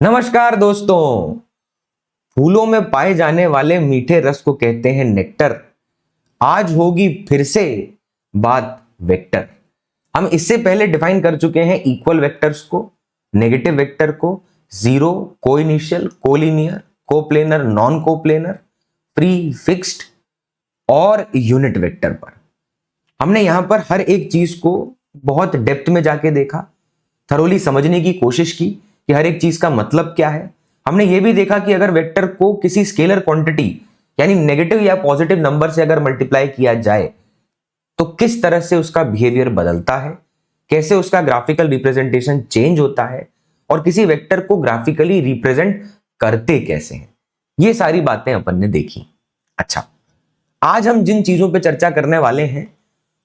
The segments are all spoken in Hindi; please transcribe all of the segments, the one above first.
नमस्कार दोस्तों। फूलों में पाए जाने वाले मीठे रस को कहते हैं नेक्टर। आज होगी फिर से बात वेक्टर। हम इससे पहले डिफाइन कर चुके हैं इक्वल वेक्टर्स को, नेगेटिव वेक्टर को, zero, coinitial, collinear, coplanar, non coplanar, free, fixed और यूनिट वेक्टर पर। हमने यहां पर हर एक चीज को बहुत डेप्थ में जाके देखा, थरोली समझने की कोशिश की कि हर एक चीज का मतलब क्या है। हमने ये भी देखा कि अगर वेक्टर को किसी स्केलर क्वांटिटी यानी नेगेटिव या पॉजिटिव नंबर से अगर मल्टीप्लाई किया जाए तो किस तरह से उसका बिहेवियर बदलता है, कैसे उसका ग्राफिकल रिप्रेजेंटेशन चेंज होता है और किसी वेक्टर को ग्राफिकली रिप्रेजेंट करते कैसे हैं। ये सारी बातें अपन ने देखी। अच्छा, आज हम जिन चीजों पे चर्चा करने वाले हैं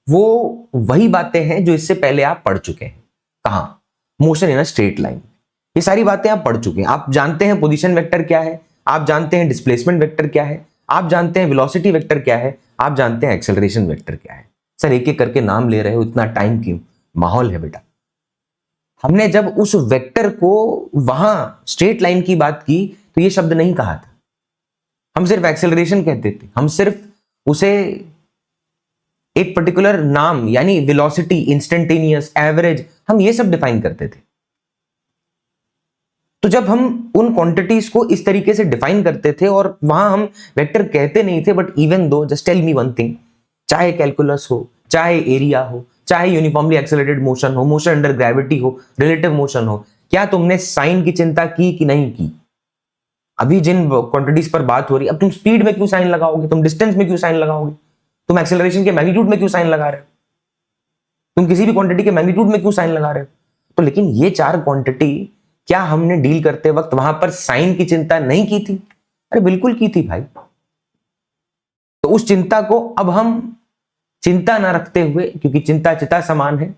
वो वही बातें हैं जो इससे पहले आप पढ़ चुके हैं। कहां? Motion in a straight line. ये सारी बातें आप पढ़ चुके हैं। आप जानते हैं पोजीशन वेक्टर क्या है, आप जानते हैं डिस्प्लेसमेंट वेक्टर क्या है, आप जानते हैं वेलोसिटी वेक्टर क्या है, आप जानते हैं एक्सेलरेशन वेक्टर क्या है। सर एक एक करके नाम ले रहे हो, इतना टाइम क्यों? माहौल है बेटा। हमने जब उस वेक्टर को वहां स्ट्रेट लाइन की बात की तो ये शब्द नहीं कहा था। हम सिर्फ एक्सेलरेशन कहते थे, हम सिर्फ उसे एक पर्टिकुलर नाम यानी वेलोसिटी, इंस्टेंटेनियस, एवरेज, हम ये सब डिफाइन करते थे। तो जब हम उन क्वांटिटीज को इस तरीके से डिफाइन करते थे और वहां हम वेक्टर कहते नहीं थे, but even though, just tell me one thing, चाहे कैलकुलस हो, चाहे एरिया हो, चाहे यूनिफॉर्मली एक्सेलरेटेड मोशन हो, मोशन अंडर ग्रेविटी हो, रिलेटिव मोशन हो, क्या तुमने साइन की चिंता की कि नहीं की? अभी जिन क्वांटिटीज पर बात हो रही, अब तुम स्पीड में क्यों साइन लगाओगे, तुम डिस्टेंस में क्यों साइन लगाओगे, तुम एक्सेलरेशन के मैग्नीट्यूड में क्यों साइन लगा रहे हो, तुम किसी भी क्वांटिटी के मैग्नीट्यूड में क्यों साइन लगा रहे हो? तो लेकिन ये चार क्वांटिटी क्या हमने डील करते वक्त वहां पर साइन की चिंता नहीं की थी? अरे बिल्कुल की थी भाई। तो उस चिंता को अब हम चिंता ना रखते हुए, क्योंकि चिंता चिता समान है,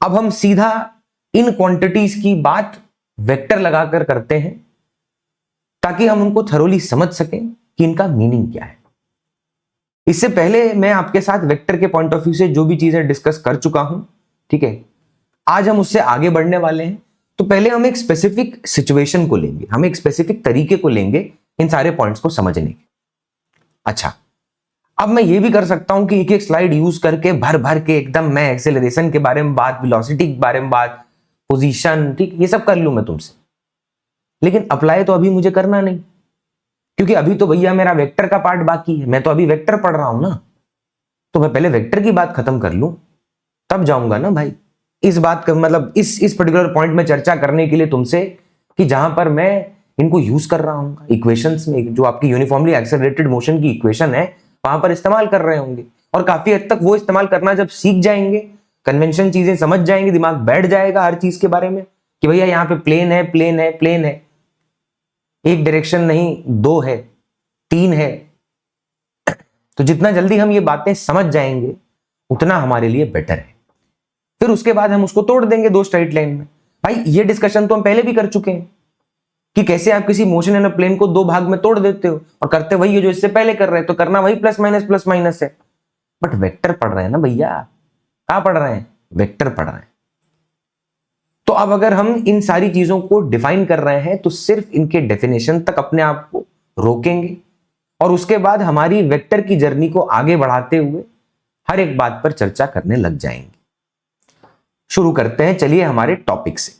अब हम सीधा इन क्वांटिटीज की बात वेक्टर लगाकर करते हैं ताकि हम उनको थरोली समझ सकें कि इनका मीनिंग क्या है। इससे पहले मैं आपके साथ वेक्टर के पॉइंट ऑफ व्यू से जो भी चीजें डिस्कस कर चुका हूं, ठीक है, आज हम उससे आगे बढ़ने वाले हैं। तो पहले हम एक स्पेसिफिक सिचुएशन को लेंगे, हम एक स्पेसिफिक तरीके को लेंगे इन सारे पॉइंट्स को समझने के। अच्छा, अब मैं ये भी कर सकता हूं कि एक एक स्लाइड यूज करके भर भर के एकदम मैं एक्सेलरेशन के बारे में बात, वेलोसिटी के बारे में बात, पोजीशन, ठीक, ये सब कर लूं मैं तुमसे। लेकिन अप्लाई तो अभी मुझे करना नहीं, क्योंकि अभी तो भैया मेरा वेक्टर का पार्ट बाकी है, मैं तो अभी वेक्टर पढ़ रहा हूं ना। तो मैं पहले वेक्टर की बात खत्म कर लूं, तब जाऊंगा ना भाई इस बात का मतलब इस पर्टिकुलर पॉइंट में चर्चा करने के लिए तुमसे, कि जहां पर मैं इनको यूज कर रहा हूं इक्वेशंस में, जो आपकी यूनिफॉर्मली एक्सेलरेटेड मोशन की इक्वेशन है वहां पर इस्तेमाल कर रहे होंगे। और काफी हद तक वो इस्तेमाल करना जब सीख जाएंगे, कन्वेंशन चीजें समझ जाएंगे, दिमाग बैठ जाएगा हर चीज के बारे में कि भैया यहाँ पे प्लेन है, प्लेन है, प्लेन है, एक डायरेक्शन नहीं, दो है, तीन है। तो जितना जल्दी हम ये बातें समझ जाएंगे उतना हमारे लिए बेटर है। फिर उसके बाद हम उसको तोड़ देंगे दो स्ट्रेट लाइन में। भाई ये डिस्कशन तो हम पहले भी कर चुके हैं कि कैसे आप किसी मोशन इन प्लेन को दो भाग में तोड़ देते हो, और करते वही है जो इससे पहले कर रहे हैं, तो करना वही प्लस माइनस है। बट वेक्टर पढ़ रहे हैं ना भैया, क्या पढ़ रहे हैं? वेक्टर पढ़ रहे हैं। तो अब अगर हम इन सारी चीजों को डिफाइन कर रहे हैं तो सिर्फ इनके डेफिनेशन तक अपने आप को रोकेंगे और उसके बाद हमारी वेक्टर की जर्नी को आगे बढ़ाते हुए हर एक बात पर चर्चा करने लग जाएंगे। शुरू करते हैं, चलिए हमारे टॉपिक से।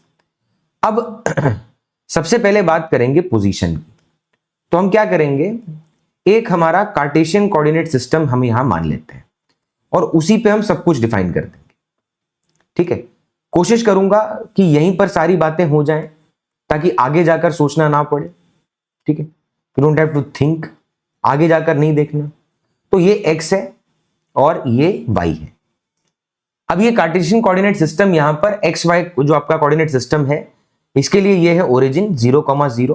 अब सबसे पहले बात करेंगे पोजीशन की। तो हम क्या करेंगे, एक हमारा कार्टेशियन कोऑर्डिनेट सिस्टम हम यहां मान लेते हैं और उसी पे हम सब कुछ डिफाइन कर देंगे। ठीक है, कोशिश करूंगा कि यहीं पर सारी बातें हो जाएं ताकि आगे जाकर सोचना ना पड़े। ठीक है, you don't have to think, आगे जाकर नहीं देखना। तो ये x है और ये y है। अब ये कार्टेशियन कोऑर्डिनेट सिस्टम यहां पर एक्स वाई जो आपका कोऑर्डिनेट सिस्टम है, इसके लिए ये है ओरिजिन 0,0।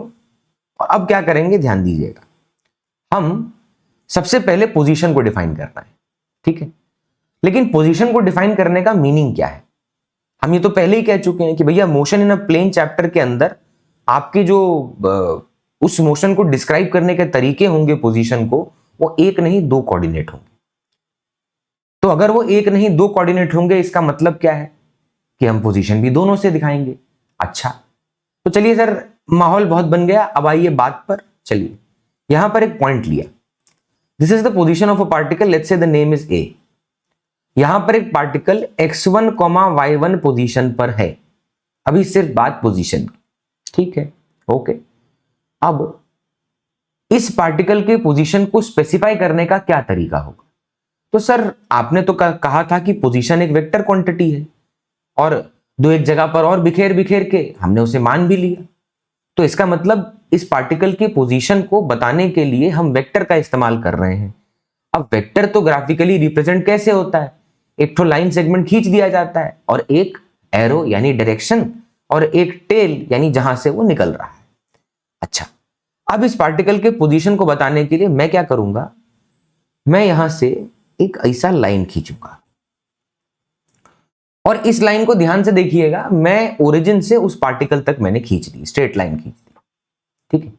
और अब क्या करेंगे, ध्यान दीजिएगा, हम सबसे पहले पोजीशन को डिफाइन करना है। ठीक है, लेकिन पोजीशन को डिफाइन करने का मीनिंग क्या है? हम ये तो पहले ही कह चुके हैं कि भैया motion in a plane chapter के अंदर आपके जो उस मोशन को डिस्क्राइब करने के तरीके होंगे पोजीशन को, वो एक नहीं दो कोऑर्डिनेट होंगे। तो अगर वो एक नहीं दो कोऑर्डिनेट होंगे, इसका मतलब क्या है कि हम पोजीशन भी दोनों से दिखाएंगे। अच्छा, तो चलिए सर माहौल बहुत बन गया। अब आइए बात पर, चलिए यहां पर एक पॉइंट लिया, this is the position of a particle, let's say the name is a. यहां पर एक पार्टिकल x1, y1 पोजीशन पर है। अभी सिर्फ बात पोजीशन की, ठीक है, ओके। अब इस पार्टिकल के पोजीशन को स्पेसिफाई करने का क्या तरीका होगा? तो सर आपने तो कहा था कि पोजीशन एक वेक्टर क्वांटिटी है, और दो एक जगह पर और बिखेर बिखेर के हमने उसे मान भी लिया। तो इसका मतलब इस पार्टिकल की पोजीशन को बताने के लिए हम वेक्टर का इस्तेमाल कर रहे हैं। अब वेक्टर तो ग्राफिकली रिप्रेजेंट कैसे होता है? एक तो लाइन सेगमेंट खींच दिया जाता है, और एक एरो यानी डायरेक्शन, और एक टेल यानी जहां से वो निकल रहा है। अच्छा, अब इस पार्टिकल के पोजीशन को बताने के लिए मैं क्या करूंगा, मैं यहां से एक ऐसा लाइन खींचूंगा, और इस लाइन को ध्यान से देखिएगा, मैं ओरिजिन से उस पार्टिकल तक मैंने खींच दी, स्ट्रेट लाइन खींच दी, ठीक है।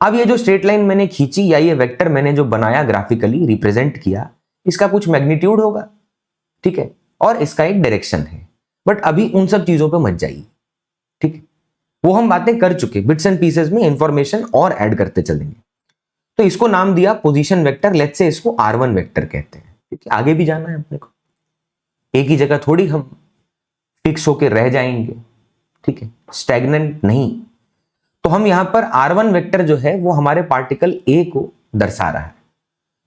अब ये जो स्ट्रेट लाइन मैंने खींची, या ये वेक्टर मैंने जो बनाया, ग्राफिकली रिप्रेजेंट किया, इसका कुछ मैग्नीट्यूड होगा, ठीक है, और इसका एक डायरेक्शन है। बट अभी उन सब चीजों पे मत जाइए, ठीक है, वो हम बातें कर चुके, बिट्स एंड पीसेस में इंफॉर्मेशन और ऐड करते चलेंगे। तो इसको नाम दिया पोजीशन वेक्टर, लेट्स से इसको R1 वेक्टर कहते हैं, क्योंकि आगे भी जाना है अपने को, एक ही जगह थोड़ी हम फिक्स होके रह जाएंगे, ठीक है, स्टैग्नेंट नहीं। तो हम यहां पर R1 वेक्टर जो है वो हमारे पार्टिकल A को दर्शा रहा है।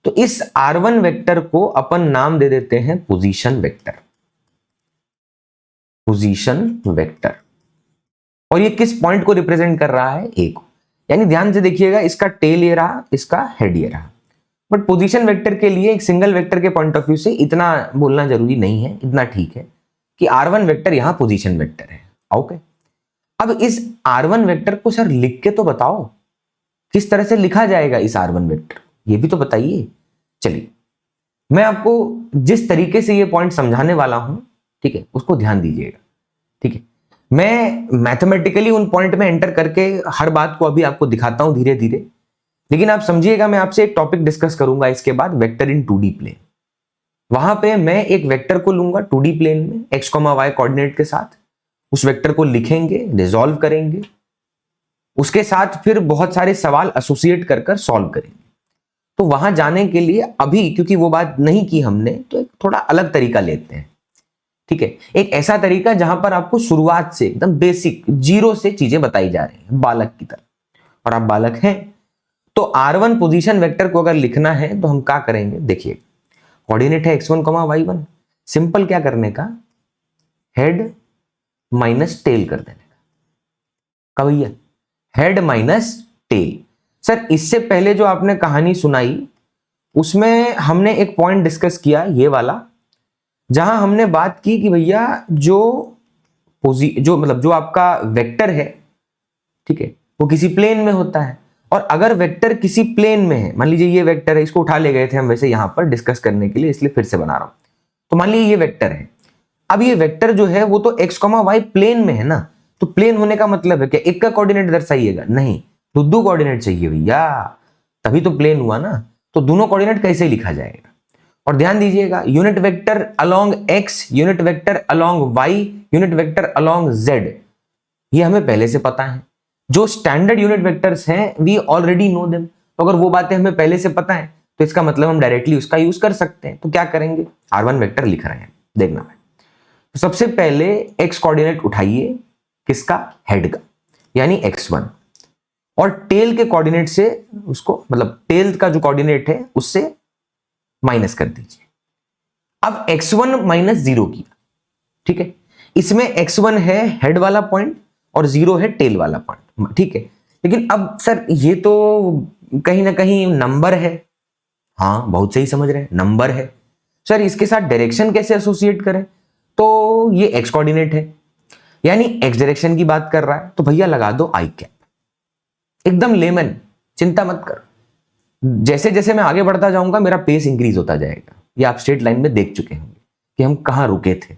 तो इस R1 वेक्टर को अपन नाम दे देते हैं पोजीशन वेक्टर, पोजीशन वेक्टर। और ये किस पॉइंट को रिप्रेजेंट कर रहा है? A को। यानी ध्यान से देखिएगा, इसका टेल ये रहा, इसका हेड ये रहा। बट पोजीशन वेक्टर के लिए एक सिंगल वेक्टर के पॉइंट ऑफ व्यू से इतना बोलना जरूरी नहीं है, इतना ठीक है कि R1 वेक्टर यहां पोजीशन वेक्टर है, ओके। अब इस R1 वेक्टर को सर लिख के तो बताओ, किस तरह से लिखा जाएगा इस R1 वेक्टर, ये भी तो बताइए। चलिए मैं आपको जिस तरीके से ये पॉइंट समझाने वाला हूं, ठीक है, उसको ध्यान दीजिएगा, ठीक है। मैं मैथमेटिकली उन पॉइंट में एंटर करके हर बात को अभी आपको दिखाता हूं धीरे धीरे, लेकिन आप समझिएगा, मैं आपसे एक टॉपिक डिस्कस करूंगा इसके बाद, वेक्टर इन 2D प्लेन। वहां पे मैं एक वेक्टर को लूंगा 2D प्लेन में x, y कोऑर्डिनेट के साथ, उस वेक्टर को लिखेंगे, रिजॉल्व करेंगे, उसके साथ फिर बहुत सारे सवाल एसोसिएट कर कर सॉल्व करेंगे। तो वहां जाने के लिए अभी, क्योंकि वो बात नहीं की हमने, तो एक थोड़ा अलग तरीका लेते हैं, ठीक है। एक ऐसा तरीका जहां पर आपको शुरुआत से एकदम बेसिक जीरो से चीजें बताई जा रही हैं, बालक की तरह, और आप बालक हैं। तो R1 पोजीशन वेक्टर को अगर लिखना है तो हम क्या करेंगे, देखिए कोऑर्डिनेट है x1, y1, सिंपल क्या करने का, हेड माइनस टेल कर देने का। भैया हेड माइनस टेल। सर इससे पहले जो आपने कहानी सुनाई उसमें हमने एक पॉइंट डिस्कस किया, ये वाला, जहां हमने बात की कि भैया जो मतलब जो आपका वेक्टर है, ठीक है, वो किसी प्लेन में होता है। और अगर वेक्टर किसी प्लेन में है, मान लीजिए ये वेक्टर है, इसको उठा ले गए थे हम वैसे यहां पर डिस्कस करने के लिए, इसलिए फिर से बना रहा हूं। तो मान लीजिए ये वेक्टर है, अब ये वेक्टर जो है वो तो x, y प्लेन में है ना, तो प्लेन होने का मतलब है कि एक का कोऑर्डिनेट दर्शाइएगा, नहीं, दो कोऑर्डिनेट चाहिए भैया, तभी तो प्लेन हुआ ना। तो दोनों कोऑर्डिनेट कैसे लिखा जाएगा? और ध्यान दीजिएगा, unit vector along x, unit vector along y, unit vector along z, ये हमें पहले से पता है। जो स्टैंडर्ड यूनिट वेक्टर्स हैं वी ऑलरेडी नो देम। तो अगर वो बातें हमें पहले से पता है तो इसका मतलब हम डायरेक्टली उसका यूज कर सकते हैं। तो क्या करेंगे, R1 वेक्टर लिख रहे हैं, देखना है। तो सबसे पहले x कोऑर्डिनेट उठाइए, किसका, हेड का, यानी x1, और टेल के कोऑर्डिनेट से उसको, मतलब टेल का जो कोऑर्डिनेट है उससे माइनस कर दीजिए। अब x1 माइनस 0 किया, ठीक है, इसमें x1 है हेड वाला पॉइंट और 0 है टेल वाला पॉइंट, ठीक है। लेकिन अब सर ये तो कहीं ना कहीं नंबर है, हाँ बहुत सही समझ रहे हैं, नंबर है। सर इसके साथ डायरेक्शन कैसे एसोसिएट करें? तो ये x कोऑर्डिनेट है, यानी x डायरेक्शन की बात कर रहा है, तो भैया लगा दो i कैप, एकदम लेमन, चिंता मत कर। जैसे जैसे मैं आगे बढ़ता जाऊंगा मेरा पेस इंक्रीज होता जाएगा, ये आप स्ट्रेट लाइन में देख चुके होंगे कि हम कहां रुके थे।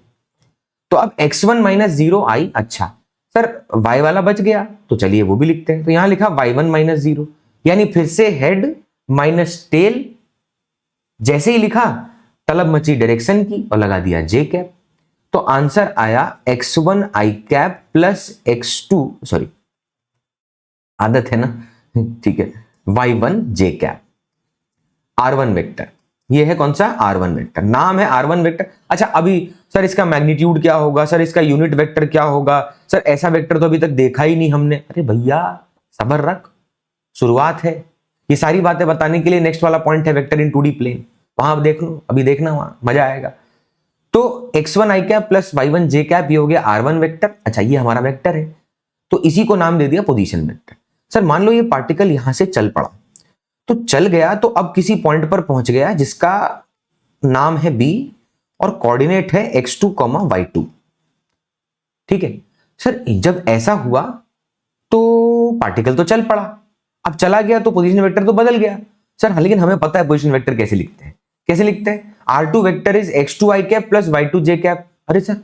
तो अब x1 माइनस 0 i, अच्छा सर y वाला बच गया, तो चलिए वो भी लिखते हैं। तो यहां लिखा y1 माइनस 0, यानी फिर से हेड माइनस टेल, जैसे ही लिखा तलब मची डायरेक्शन की और लगा दिया j कैप। तो आंसर आया x1 i cap plus x2, sorry आदत है ना, ठीक है। y1 j cap, r1 vector, ये है कौन सा, r1 वेक्टर, नाम है r1 वेक्टर। अच्छा अभी सर इसका मैग्नीट्यूड क्या होगा, सर इसका यूनिट वेक्टर क्या होगा, सर ऐसा वेक्टर तो अभी तक देखा ही नहीं हमने। अरे भैया सब्र रख, शुरुआत है। ये सारी बातें बताने के लिए नेक्स्ट वाला पॉइंट है वेक्टर इन 2D प्लेन, वहां देख लो, अभी देखना, वहां मजा आएगा। तो x1 i cap plus y1 j cap, ये हो गया r1 वेक्टर। अच्छा ये हमारा वेक्टर है, तो इसी को नाम दे दिया पोजीशन वेक्टर। सर मान लो ये पार्टिकल यहां से चल पड़ा, तो चल गया, तो अब किसी पॉइंट पर पहुंच गया जिसका नाम है b और कोऑर्डिनेट है x2, y2, ठीक है। सर जब ऐसा हुआ तो पार्टिकल तो चल पड़ा, अब चला गया तो पोजीशन वेक्टर तो बदल गया। सर हाँ, लेकिन हमें पता है पोजीशन वेक्टर कैसे लिखते हैं, कैसे लिखते हैं, r2 vector is x2 i cap plus y2 j cap. अरे सर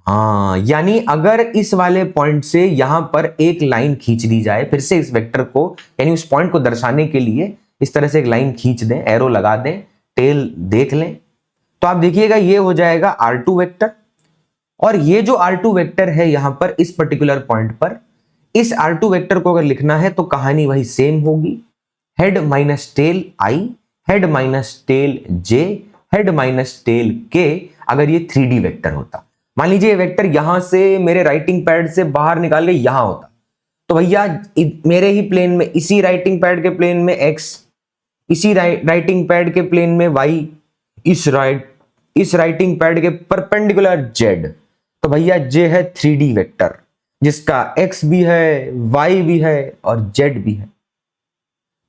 हाँ, यानी अगर इस वाले पॉइंट से यहां पर एक लाइन खींच दी जाए फिर से इस वेक्टर को, यानी उस पॉइंट को दर्शाने के लिए इस तरह से एक लाइन खींच दें, एरो लगा दें, टेल देख लें, तो आप देखिएगा ये हो जाएगा r2 वेक्टर। और ये जो r2 वेक्टर है यहां पर इस पर्टिकुलर पॉइंट पर, इस r2 वेक्टर को अगर लिखना है तो कहानी वही सेम होगी, head minus tell i, head minus tell j, head minus tell k, अगर ये 3D वेक्टर होता। मान लीजिए ये वेक्टर यहां से मेरे राइटिंग पैड से बाहर निकाल के यहां होता, तो भैया मेरे ही प्लेन में, इसी राइटिंग पैड के प्लेन में x, इसी राइटिंग पैड के प्लेन में y, इस राइटिंग पैड के परपेंडिकुलर z, तो भैया j है 3D वेक्टर जिसका x भी है, y भी है और z भी है।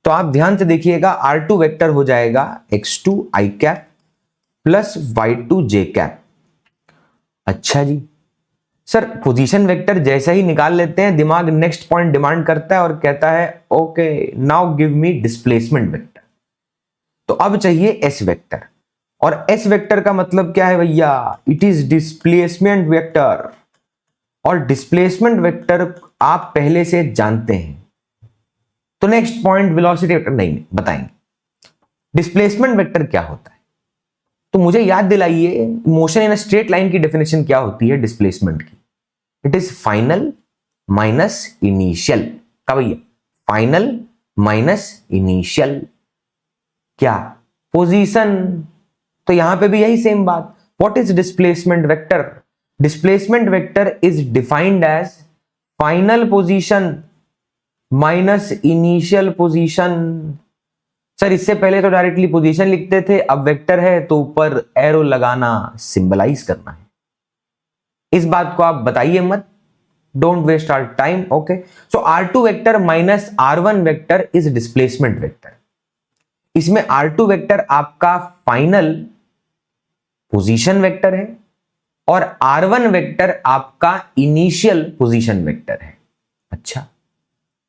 तो आप ध्यान से देखिएगा, r2 वेक्टर हो जाएगा x2 i cap plus y2 j cap. अच्छा जी, सर पोजीशन वेक्टर जैसे ही निकाल लेते हैं दिमाग नेक्स्ट पॉइंट डिमांड करता है और कहता है okay now give me displacement vector. तो अब चाहिए s वेक्टर, और s वेक्टर का मतलब क्या है भैया, इट इज डिस्प्लेसमेंट वेक्टर। और डिस्प्लेसमेंट वेक्टर आप पहले से जानते हैं, तो नेक्स्ट पॉइंट वेलोसिटी वेक्टर नहीं बताएंगे। डिस्प्लेसमेंट वेक्टर क्या होता है, तो मुझे याद दिलाइए, मोशन इन स्ट्रेट लाइन की डेफिनेशन क्या होती है डिस्प्लेसमेंट की, it is final minus initial. क्या भैया, फाइनल माइनस इनिशियल, क्या पोजीशन। तो यहां पे भी यही सेम बात, what is displacement vector, displacement vector is defined as final position minus initial position. Sir इससे पहले तो डायरेक्टली पोजीशन लिखते थे, अब वेक्टर है तो ऊपर एरो लगाना, सिंबलाइज करना है। इस बात को आप बताइए मत, don't waste our time. Okay, so r2 vector minus r1 vector is displacement vector. इसमें r2 वेक्टर आपका फाइनल पोजीशन वेक्टर है और r1 वेक्टर आपका इनिशियल पोजीशन वेक्टर है। अच्छा,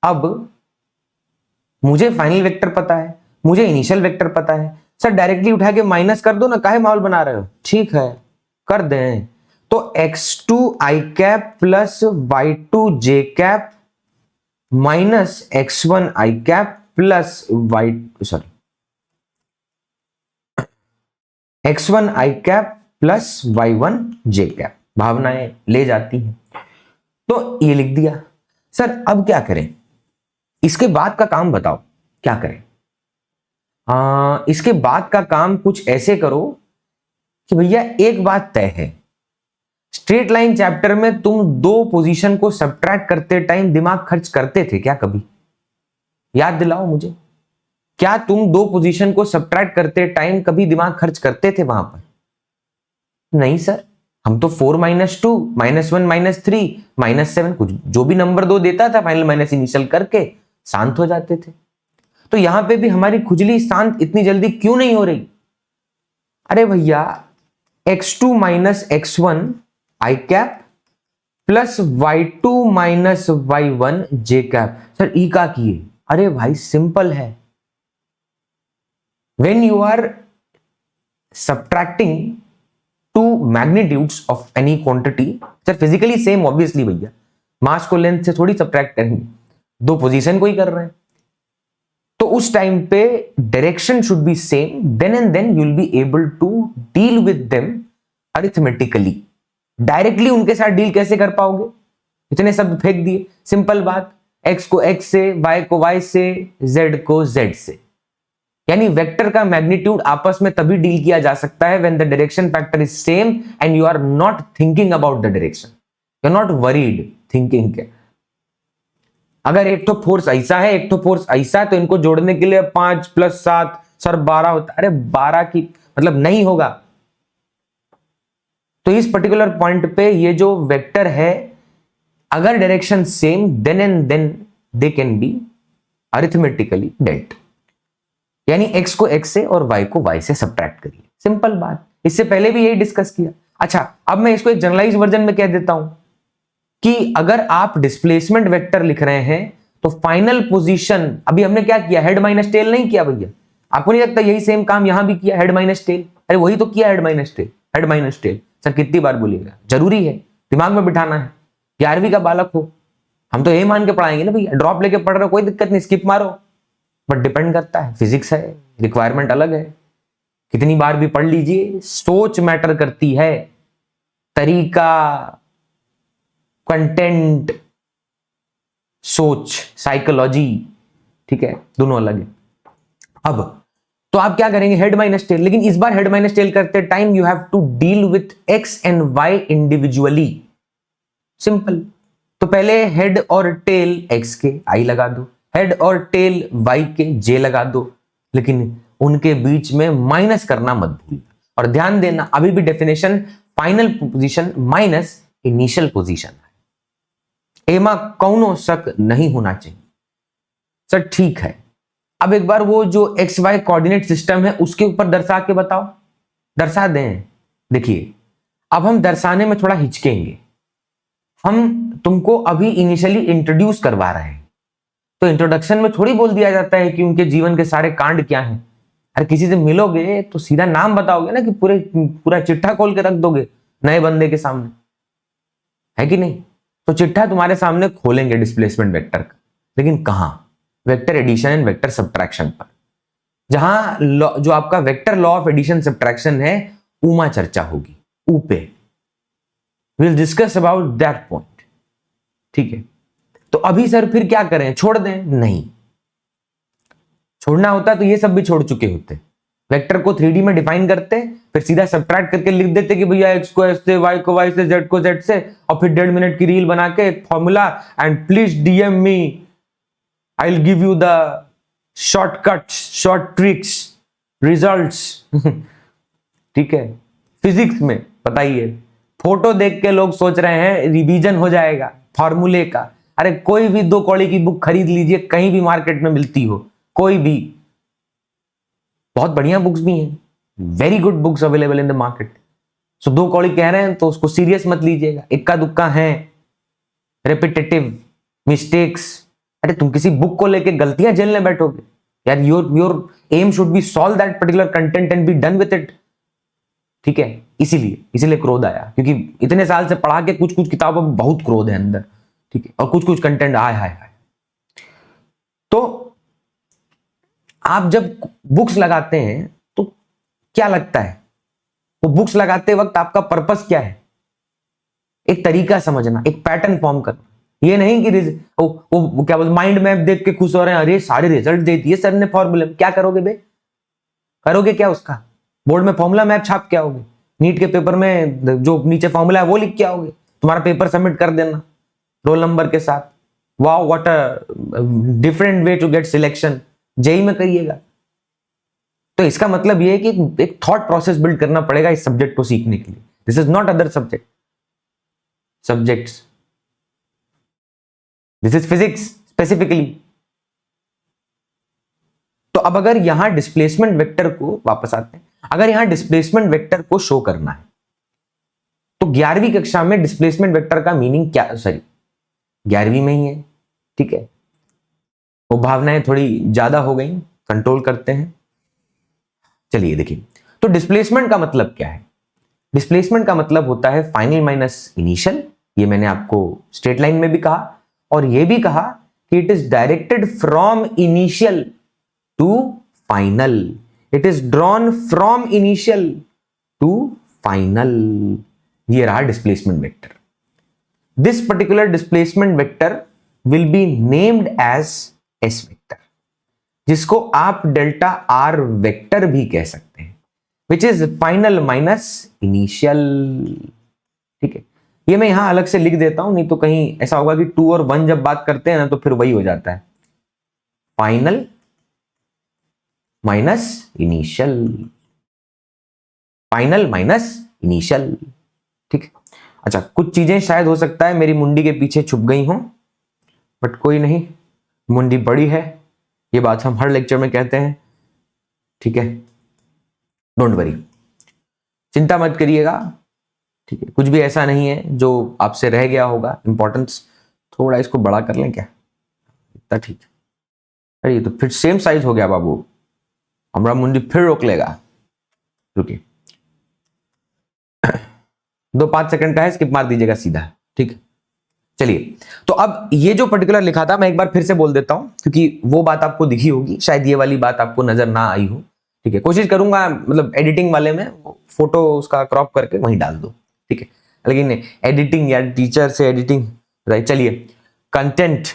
अब मुझे फाइनल वेक्टर पता है, मुझे इनिशियल वेक्टर पता है, सर डायरेक्टली उठा के माइनस कर दो ना, काहे माहौल बना रहे हो, ठीक है कर दें। तो x2 i cap plus y2 j cap minus x1 i cap plus x1 i cap plus y1 j cap, भावनाएं ले जाती हैं। तो ये लिख दिया। सर अब क्या करें, इसके बाद का काम बताओ क्या करें। इसके बाद का काम कुछ ऐसे करो कि भैया एक बात तय है, स्ट्रेट लाइन चैप्टर में तुम दो पोजीशन को सब्ट्रैक्ट करते टाइम दिमाग खर्च करते थे क्या कभी, याद दिलाओ मुझे, क्या तुम दो पोजीशन को सब्ट्रैक्ट करते टाइम कभी दिमाग खर्च करते थे वहां पर? नहीं सर, हम तो 4 - 2 -1 -3 -7 कुछ जो भी नंबर दो देता था फाइनल माइनस इनिशियल करके शांत हो जाते थे। तो यहां पे भी हमारी खुजली शांत इतनी जल्दी क्यों नहीं हो रही? अरे भैया x2 minus x1 i cap plus y2 minus y1 j cap. Sir ई का किए, अरे भाई सिंपल है, when you are subtracting two magnitudes of any quantity, sir physically same obviously भैया, मास को लेंथ से थोड़ी सब्ट्रैक्ट करेंगे, दो पोजीशन को ही कर रहे हैं, तो उस टाइम पे direction should be same, then and then you will be able to deal with them arithmetically. Directly उनके साथ डील कैसे कर पाओगे, इतने शब्द फेंक दिए, सिंपल बात, x को x से, y को y से, z को z से। यानी वेक्टर का मैग्नीट्यूड आपस में तभी डील किया जा सकता है when the direction factor is same and you are not thinking about the direction, you are not worried thinking के। अगर एक तो फोर्स ऐसा है, एक तो फोर्स ऐसा है, तो इनको जोड़ने के लिए 5 + 7 सर 12 होता है। अरे 12 की मतलब नहीं होगा। तो इस पर्टिकुलर पॉइंट पे ये जो वेक्टर है, अगर direction same then and then they can be arithmetically dealt. यानी x को x से और y को y से सब्ट्रैक्ट करिए, सिंपल बात। इससे पहले भी यही डिस्कस किया। अच्छा, अब मैं इसको एक जनरलाइज वर्जन में कह देता हूं कि अगर आप डिस्प्लेसमेंट वेक्टर लिख रहे हैं तो फाइनल पोजीशन, अभी हमने क्या किया, हेड माइनस टेल नहीं किया भैया? आपको नहीं लगता यही सेम काम यहां भी किया, हेड माइनस टेल? अरे वही तो किया, head minus tell, head minus tell. Sir कितनी बार बोलिएगा, जरूरी है, दिमाग में बिठाना है। 11वीं का बालक हो, हम तो यही मान के पढ़ाएंगे ना भैया, ड्रॉप लेके पढ़ रहे हो कोई दिक्कत नहीं, स्किप मारो। बट डिपेंड करता है, फिजिक्स है, रिक्वायरमेंट अलग है, कितनी बार भी पढ़ लीजिए, सोच मैटर करती है, तरीका, कंटेंट, सोच, साइकोलॉजी, ठीक है, दोनों अलग है। अब तो आप क्या करेंगे, हेड माइनस टेल। लेकिन इस बार हेड माइनस टेल करते time you have to deal with x and y individually, simple. तो पहले हेड और टेल एक्स के आई लगा दो, हेड और टेल वाई के जे लगा दो, लेकिन उनके बीच में माइनस करना मत भूलना। और ध्यान देना, अभी भी definition final position minus initial position है, एमा कौनो शक नहीं होना चाहिए। सर ठीक है, अब एक बार वो जो एक्स वाई कोऑर्डिनेट सिस्टम है उसके ऊपर दर्शा के बताओ, दर्शा दें। देखिए अब हम दर्शाने में थोड़ा हिचकेंगे, हम तुमको अभी इनिशियली इंट्रोड्यूस करवा रहे हैं, तो इंट्रोडक्शन में थोड़ी बोल दिया जाता है कि उनके जीवन के सारे कांड क्या हैं। अरे किसी से मिलोगे तो सीधा नाम बताओगे ना, कि पूरा चिट्ठा खोल के रख दोगे नए बंदे के सामने, है कि नहीं? तो चिट्ठा तुम्हारे सामने खोलेंगे डिस्प्लेसमेंट वेक्टर का, लेकिन कहां? Vector addition and vector subtraction पर, जहां जो आपका vector law of addition subtraction है उमा चर्चा होगी, ऊ पे will discuss about that point, ठीक है। तो अभी सर फिर क्या करें, छोड़ दें? नहीं, छोड़ना होता तो ये सब भी छोड़ चुके होते। वेक्टर को 3D में डिफाइन करते, फिर सीधा सब्ट्रैक्ट करके लिख देते कि भैया x को x से, y को y से, z को z से, और फिर 1.5 मिनट की रील बना के एक formula, and please DM me, I will give you the shortcuts, short tricks, results. ठीक है, फिजिक्स में बताइए, फोटो देख के लोग सोच रहे हैं रिवीजन हो जाएगा फॉर्मूले का। अरे कोई भी 2 कौड़ी की बुक खरीद लीजिए, कहीं भी मार्केट में मिलती हो, कोई भी, बहुत बढ़िया बुक्स भी हैं, very good books available in the market. So 2 कौड़ी कह रहे हैं तो उसको सीरियस मत लीजिएगा, इक्का दुक्का है, रेपिटेटिव मिस्टेक्स। अरे तुम किसी बुक को लेके गलतियां झेलने बैठोगे यार, your aim should be solve that particular content and be done with it, ठीक है। इसीलिए क्रोध आया, क्योंकि इतने साल से पढ़ा के कुछ कुछ किताबों में बहुत क्रोध है अंदर, ठीक है, और कुछ कुछ कंटेंट हाय हाय हाय। तो आप जब बुक्स लगाते हैं तो क्या लगता है, वो बुक्स लगाते वक्त आपका पर्पस क्या है? एक तरीका समझना, एक पैटर्न फॉर्म करना। ये नहीं कि वो क्या बोलते, माइंड मैप देख के खुश हो रहे हैं, अरे सारे रिजल्ट दे दिए सर ने फॉर्मूले में, क्या करोगे बे? करोगे क्या उसका? बोर्ड में फॉर्मूला मैप छाप के आओगे, नीट के पेपर में जो नीचे फॉर्मूला है वो लिख के आओगे, तुम्हारा पेपर सबमिट कर देना रोल नंबर के साथ। Wow what a different way to get selection, JEE में करिएगा। तो इसका मतलब ये है कि एक थॉट प्रोसेस बिल्ड करना पड़ेगा इस सब्जेक्ट को सीखने के लिए। This is not other subjects, this is physics specifically. तो अब अगर यहां डिस्प्लेसमेंट वेक्टर को, वापस आते हैं, अगर यहां डिस्प्लेसमेंट वेक्टर को शो करना है तो 11वीं कक्षा में डिस्प्लेसमेंट वेक्टर का मीनिंग क्या, सॉरी 11वीं में ही है, ठीक है, वो भावनाएं थोड़ी ज्यादा हो गई, कंट्रोल करते हैं। चलिए देखिए, तो डिस्प्लेसमेंट का मतलब क्या है? डिस्प्लेसमेंट का मतलब होता है फाइनल माइनस इनिशियल। ये मैंने आपको स्ट्रेट लाइन में भी कहा, और ये भी कहा कि it is directed from initial to final, it is drawn from initial to final. ये रहा displacement vector. This particular displacement vector will be named as s vector, जिसको आप डेल्टा आर वेक्टर भी कह सकते हैं, which is final minus initial. ठीक है, ये मैं यहां अलग से लिख देता हूं, नहीं तो कहीं ऐसा होगा कि 2 और 1 जब बात करते हैं ना तो फिर वही हो जाता है, final minus initial, final minus initial. ठीक है, अच्छा कुछ चीजें शायद हो सकता है मेरी मुंडी के पीछे छुप गई हों, बट कोई नहीं, मुंडी बड़ी है, ये बात हम हर लेक्चर में कहते हैं। ठीक है, डोंट वरी, चिंता मत करिएगा। ठीक है, कुछ भी ऐसा नहीं है जो आपसे रह गया होगा इंपॉर्टेंस। थोड़ा इसको बड़ा कर लें क्या, इतना ठीक है। अरे ये तो फिर सेम साइज हो गया बाबू, हमारा मुंडी फिर रोक लेगा। रुकिए, 2-5 सेकंड का है, स्किप मार दीजिएगा सीधा। ठीक है, चलिए, तो अब ये जो पर्टिकुलर लिखा था मैं एक बार फिर से बोल देता हूं, क्योंकि वो बात आपको दिखी होगी, शायद ये वाली बात आपको नजर ना आई हो। ठीक है, कोशिश करूंगा मतलब एडिटिंग वाले में फोटो उसका क्रॉप करके वहीं डाल दो। ठीक है, लेकिन एडिटिंग या टीचर से एडिटिंग, राइट। चलिए, कंटेंट,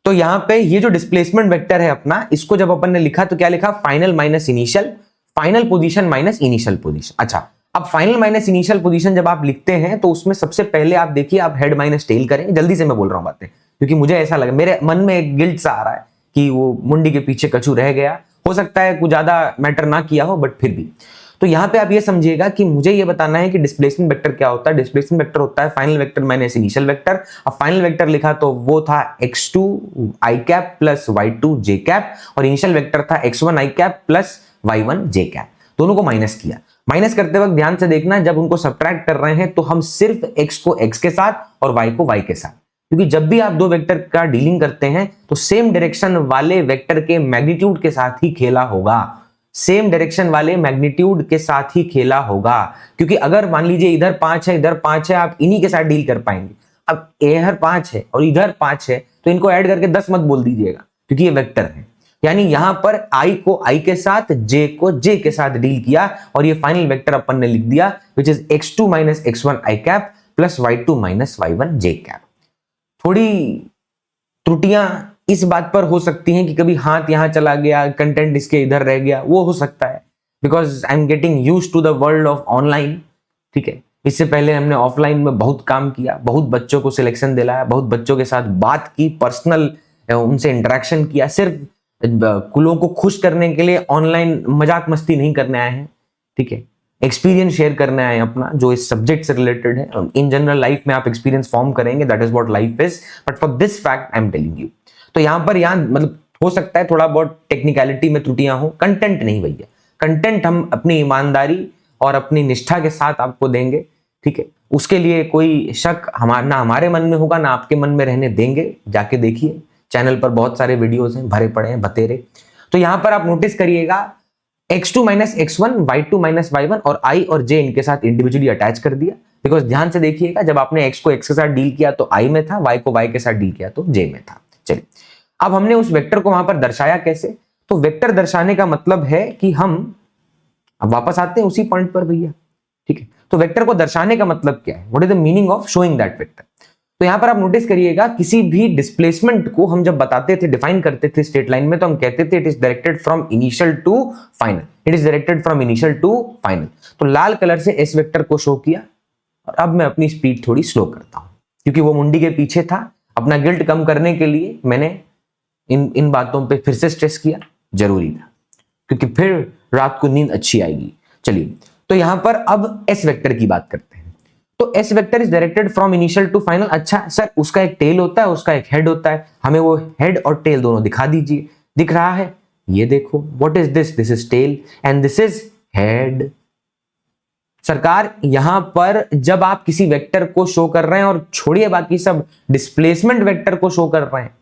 तो यहां पे ये जो डिस्प्लेसमेंट वेक्टर है अपना, इसको जब अपन ने लिखा तो क्या लिखा, final minus initial, final position minus initial position. अच्छा, अब फाइनल माइनस इनिशियल पोजीशन जब आप लिखते हैं तो उसमें सबसे पहले आप देखिए, आप हेड माइनस टेल करेंगे। जल्दी से मैं बोल रहा हूं बातें, क्योंकि मुझे ऐसा लगा, मेरे मन में एक गिल्ट सा आ रहा है कि वो मुंडी के पीछे कछू रह गया। हो सकता है कुछ ज्यादा मैटर ना किया हो, बट फिर भी। तो यहां पे आप ये समझिएगा कि मुझे ये बताना है कि डिस्प्लेसमेंट वेक्टर क्या होता है। डिस्प्लेसमेंट वेक्टर होता है final vector minus initial vector. अब फाइनल वेक्टर लिखा तो वो था x2 i cap plus y2 j cap, और इनिशियल वेक्टर था x1 i cap plus y1 j cap. दोनों को माइनस किया। माइनस करते वक्त ध्यान से देखना, जब उनको सब्ट्रैक्ट कर रहे हैं तो हम सिर्फ x को x के साथ और y को y के साथ, क्योंकि जब भी आप दो वेक्टर का डीलिंग करते हैं तो सेम डायरेक्शन वाले वेक्टर के मैग्नीट्यूड के साथ ही खेला होगा, सेम डायरेक्शन वाले मैग्नीट्यूड के साथ ही खेला होगा। क्योंकि अगर मान लीजिए इधर 5 है इधर 5 है, आप इन्हीं के साथ डील कर पाएंगे। अब इधर 5 है और इधर 5 है तो इनको ऐड करके 10 मत बोल दीजिएगा, क्योंकि ये वेक्टर है। यानी यहां पर i को i के साथ, j को j के साथ डील किया, और ये फाइनल वेक्टर अपन ने लिख दिया, which is x2 minus x1 i cap plus y2 minus y1 j cap. थोड़ी त्रुटियां इस बात पर हो सकती हैं कि कभी हाथ यहां चला गया, कंटेंट इसके इधर रह गया, वो हो सकता है, because I am getting used to the world of online. ठीक है, इससे पहले हमने ऑफलाइन में बहुत काम किया, बहुत बच्चों को सिलेक्शन दिलाया, बहुत बच्चों के साथ बात की, पर्सनल उनसे इंटरेक्शन किया। सिर्फ कुलों को खुश करने के लिए ऑनलाइन मजाक मस्ती नहीं करने आए हैं। ठीक है, एक्सपीरियंस शेयर करने आए हैं अपना, जो इस सब्जेक्ट से रिलेटेड है। इन जनरल लाइफ में आप एक्सपीरियंस फॉर्म करेंगे, that is what life is, but for this fact I am telling you. तो यहां पर मतलब हो सकता है थोड़ा बहुत टेक्निकलिटी में त्रुटियां हो, कंटेंट नहीं भैया। कंटेंट हम अपनी ईमानदारी और अपनी निष्ठा के साथ आपको देंगे। ठीक है, उसके लिए कोई शक ना हमारे मन में होगा ना आपके मन में रहने देंगे। जाके देखिए, चैनल पर बहुत सारे वीडियोस हैं, भरे पड़े हैं बतेरे। तो यहां पर आप नोटिस करिएगा, x2 minus x1, y2 minus y1 और i और j इनके साथ इंडिविजुअली अटैच कर दिया। बिकॉज ध्यान से देखिएगा, जब आपने x को x के साथ डील किया तो i में था, y को y के साथ डील किया तो j में था। चलिए, अब हमने उस वेक्टर को वहां पर दर्शाया कैसे। तो वेक्टर दर्शाने का मतलब है कि अब वापस आते हैं उसी पॉइंट पर भैया। ठीक है, तो वेक्टर को दर्शाने का मतलब क्या है, what is the meaning of showing that vector. तो यहां पर आप नोटिस करिएगा, किसी भी डिस्प्लेसमेंट को हम जब बताते थे, डिफाइन करते थे स्ट्रेट लाइन में, तो हम कहते थे it is directed from initial to final, it is directed from initial to final. तो लाल कलर से एस वेक्टर को शो किया, और अब मैं अपनी स्पीड थोड़ी स्लो करता हूं, क्योंकि वो मुंडी के पीछे था। अपना गिल्ट कम करने के लिए मैंने इन बातों पे फिर से स्ट्रेस किया, जरूरी था, क्योंकि फिर रात को नींद अच्छी आएगी। चलिए, तो यहां पर अब एस वेक्टर की बात करते हैं। तो s vector is directed from initial to final. अच्छा सर, उसका एक टेल होता है, उसका एक हेड होता है, हमें वो हेड और टेल दोनों दिखा दीजिए। दिख रहा है, ये देखो, what is this, this is tail and this is head. सरकार, यहां पर जब आप किसी वेक्टर को शो कर रहे हैं, और छोड़िए बाकी सब, डिस्प्लेसमेंट वेक्टर को शो कर रहे हैं,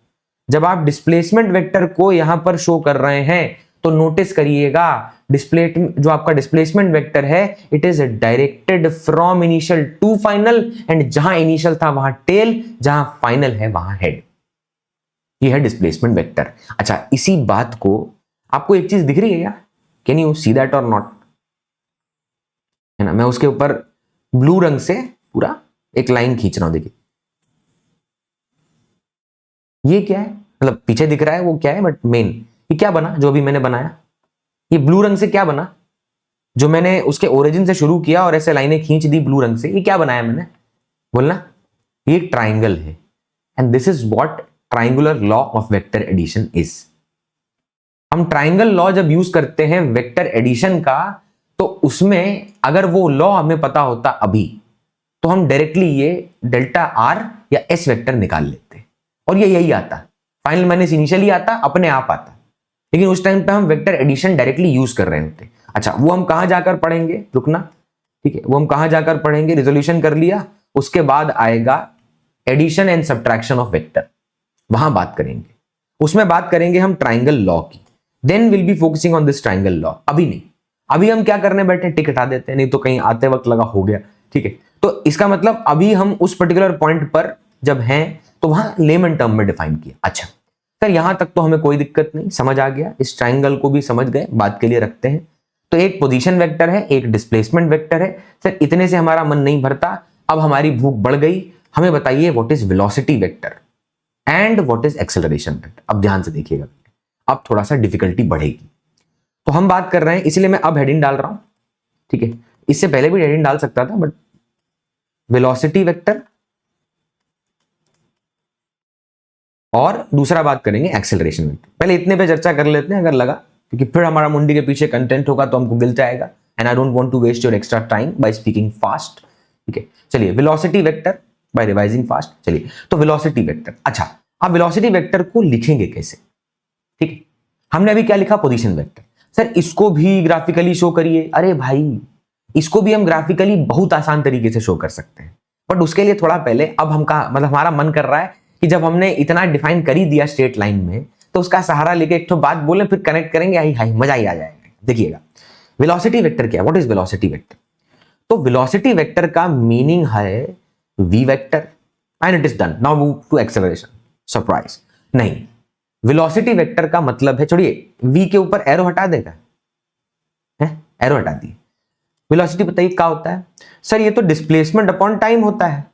जब आप डिस्प्लेसमेंट वेक्टर को यहां पर शो कर रहे हैं तो नोटिस करिएगा, जो आपका डिस्प्लेसमेंट वेक्टर है, it is directed from initial to final, and जहां इनिशियल था वहां टेल, जहां फाइनल है वहां हेड। ये है डिस्प्लेसमेंट वेक्टर। अच्छा, इसी बात को आपको एक चीज दिख रही है क्या, कैन यू सी दैट और नॉट, है ना। मैं उसके ऊपर ब्लू रंग से पूरा एक लाइन खींच रहा हूं, देखिए ये क्या है, मतलब पीछे दिख रहा है वो क्या है, बट मेन ये क्या बना जो अभी मैंने बनाया, ये ब्लू रंग से क्या बना, जो मैंने उसके ओरिजिन से शुरू किया और ऐसे लाइनें खींच दी ब्लू रंग से, ये क्या बनाया मैंने, बोलना, ये ट्राइंगल है। And this is what triangular law of vector addition is. हम ट्राइंगल लॉ जब यूज करते हैं वेक्टर एडिशन का, तो उसमें अगर वो लॉ हमें पता होता अभी, तो हम डायरेक्टली ये डेल्टा आर या एस वेक्टर निकाल लेते और ये यही आता, फाइनल माइनस इनिशियली आता, अपने आप आता। लेकिन उस टाइम पे हम वेक्टर एडिशन डायरेक्टली यूज कर रहे होते। अच्छा, वो हम कहां जाकर पढ़ेंगे, रुकना, ठीक है, वो हम कहां जाकर पढ़ेंगे, रिजोल्यूशन कर लिया, उसके बाद आएगा addition and subtraction of vector, वहां बात करेंगे, उसमें बात करेंगे हम ट्राइंगल लॉ की। Then will be focusing on this triangle law, अभी नहीं। अभी हम क्या करने बैठे, टिक हटा देते हैं, नहीं तो कहीं आते वक्त लगा हो गया, ठीक है। तो इसका मतलब अभी हम उस पर्टिकुलर पॉइंट पर जब हैं तो वहां लेमन टर्म में डिफाइन किया। अच्छा सर, यहां तक तो हमें कोई दिक्कत नहीं, समझ आ गया, इस ट्राइंगल को भी समझ गए, बात के लिए रखते हैं। तो एक पोजीशन वेक्टर है, एक डिस्प्लेसमेंट वेक्टर है। सर इतने से हमारा मन नहीं भरता, अब हमारी भूख बढ़ गई, हमें बताइए what is velocity vector and what is acceleration vector. अब ध्यान से देखिएगा, अब थोड़ा सा डिफिकल्टी बढ़ेगी। तो हम बात कर रहे हैं, इसलिए मैं अब हेडिंग डाल रहा हूं, ठीक है, इससे पहले भी हेडिंग डाल सकता था, बट वेलोसिटी वेक्टर और दूसरा बात करेंगे एक्सेलरेशन वेक्टर। पहले इतने पे चर्चा कर लेते हैं अगर लगा, क्योंकि फिर हमारा मुंडी के पीछे कंटेंट होगा तो हमको मिल जाएगा, and I don't want to waste your extra time by speaking fast, ठीक है। चलिए, velocity vector by revising fast. चलिए, तो वेलोसिटी वेक्टर, अच्छा आप वेलोसिटी वेक्टर को लिखेंगे कैसे, ठीक है। हमने अभी क्या लिखा, पोजीशन वेक्टर। सर इसको भी ग्राफिकली शो करिए, अरे भाई इसको भी हम ग्राफिकली बहुत आसान तरीके से शो कर सकते हैं, बट उसके लिए थोड़ा पहले, अब हम कहा, मतलब हमारा मन कर रहा है कि जब हमने इतना डिफाइन कर ही दिया स्ट्रेट लाइन में, तो उसका सहारा लेके एक तो बात बोले, फिर कनेक्ट करेंगे, आई हाई मजा ही आ जाएगा। देखिएगा, वेलोसिटी वेक्टर क्या है, व्हाट इज वेलोसिटी वेक्टर। तो वेलोसिटी वेक्टर का मीनिंग है v vector, and it is done. Now move to acceleration. Surprise नहीं, वेलोसिटी वेक्टर का मतलब है, छोड़िए वी के ऊपर एरो हटा देगा, है एरो हटा दिए, वेलोसिटी बताइए क्या होता है। सर ये तो डिस्प्लेसमेंट अपॉन टाइम होता है।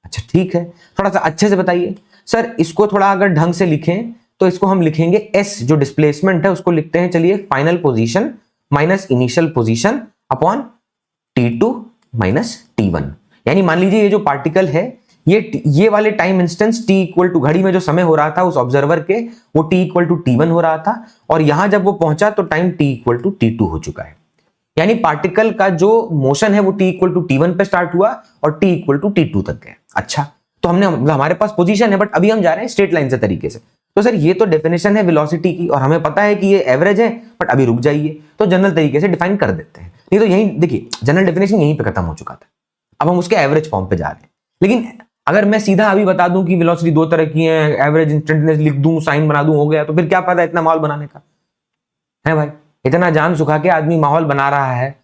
अच्छा ठीक है, थोड़ा सा अच्छे से बताइए। सर इसको थोड़ा अगर ढंग से लिखें तो इसको हम लिखेंगे एस, जो डिस्प्लेसमेंट है उसको लिखते हैं, चलिए, final position minus initial position upon T2 minus T1। यानी मान लीजिए ये जो पार्टिकल है, ये वाले time instance t equal to, घड़ी में जो समय हो रहा था उस ऑब्जर्वर के, वो t इक्वल टू T1 हो रहा था, और यहां जब वो पहुंचा तो time t equal to T2 हो चुका है। यानी पार्टिकल का जो मोशन है वो t इक्वल टू T1 पे स्टार्ट हुआ और t इक्वल टू T2 तक गया। अच्छा, तो हमने, हमारे पास पोजीशन है, बट अभी हम जा रहे हैं स्ट्रेट लाइन से तरीके से। तो सर ये तो डेफिनेशन है वेलोसिटी की, और हमें पता है कि ये एवरेज है, बट अभी रुक जाइए, तो जनरल तरीके से डिफाइन कर देते हैं। नहीं तो यही देखिए, जनरल डेफिनेशन यहीं पे खत्म हो चुका था, अब हम उसके एवरेज फॉर्म पे जा रहे हैं। लेकिन अगर मैं सीधा अभी बता दूं कि वेलोसिटी दो तरह की है, एवरेज इंस्टेंटेनियस लिख दूं, साइन बना दूं, हो गया, तो फिर क्या फायदा इतना माहौल बनाने का, है भाई। इतना जान सुखा के आदमी माहौल बना रहा है,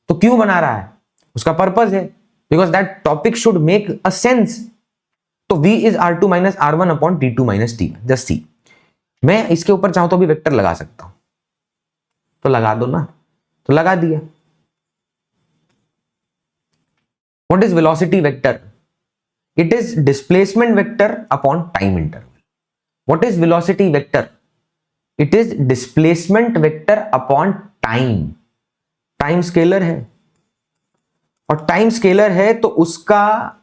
तो क्यों बना रहा है, उसका पर्पस है, because that topic should make a sense. तो v is r2 minus r1 upon t2 minus t। Just see, मैं इसके ऊपर चाहूं तो भी वेक्टर लगा सकता हूं, तो लगा दो ना, तो लगा दिया। What is velocity vector, it is displacement vector upon time interval. What is velocity vector, it is displacement vector upon time. Time scalar है, और टाइम स्केलर है तो उसका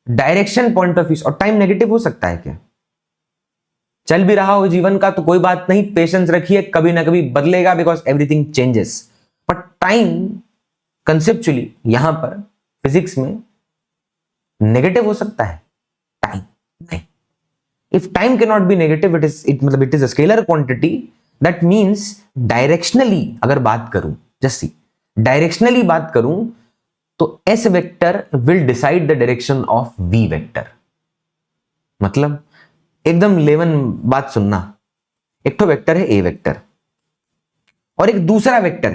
डायरेक्शन पॉइंट ऑफ व्यू, और टाइम नेगेटिव हो सकता है क्या, चल भी रहा हो जीवन का तो कोई बात नहीं, पेशेंस रखिए, कभी ना कभी बदलेगा, because everything changes. But time conceptually यहां पर फिजिक्स में नेगेटिव हो सकता है, टाइम नहीं। If time can not be negative, it is a scalar quantity, that means directionally अगर बात करूं, जस्ट सी, डायरेक्शनली बात करूं तो s vector will decide the direction of v vector. मतलब एकदम लेवन बात सुनना, एक तो वेक्टर है ए वेक्टर, और एक दूसरा वेक्टर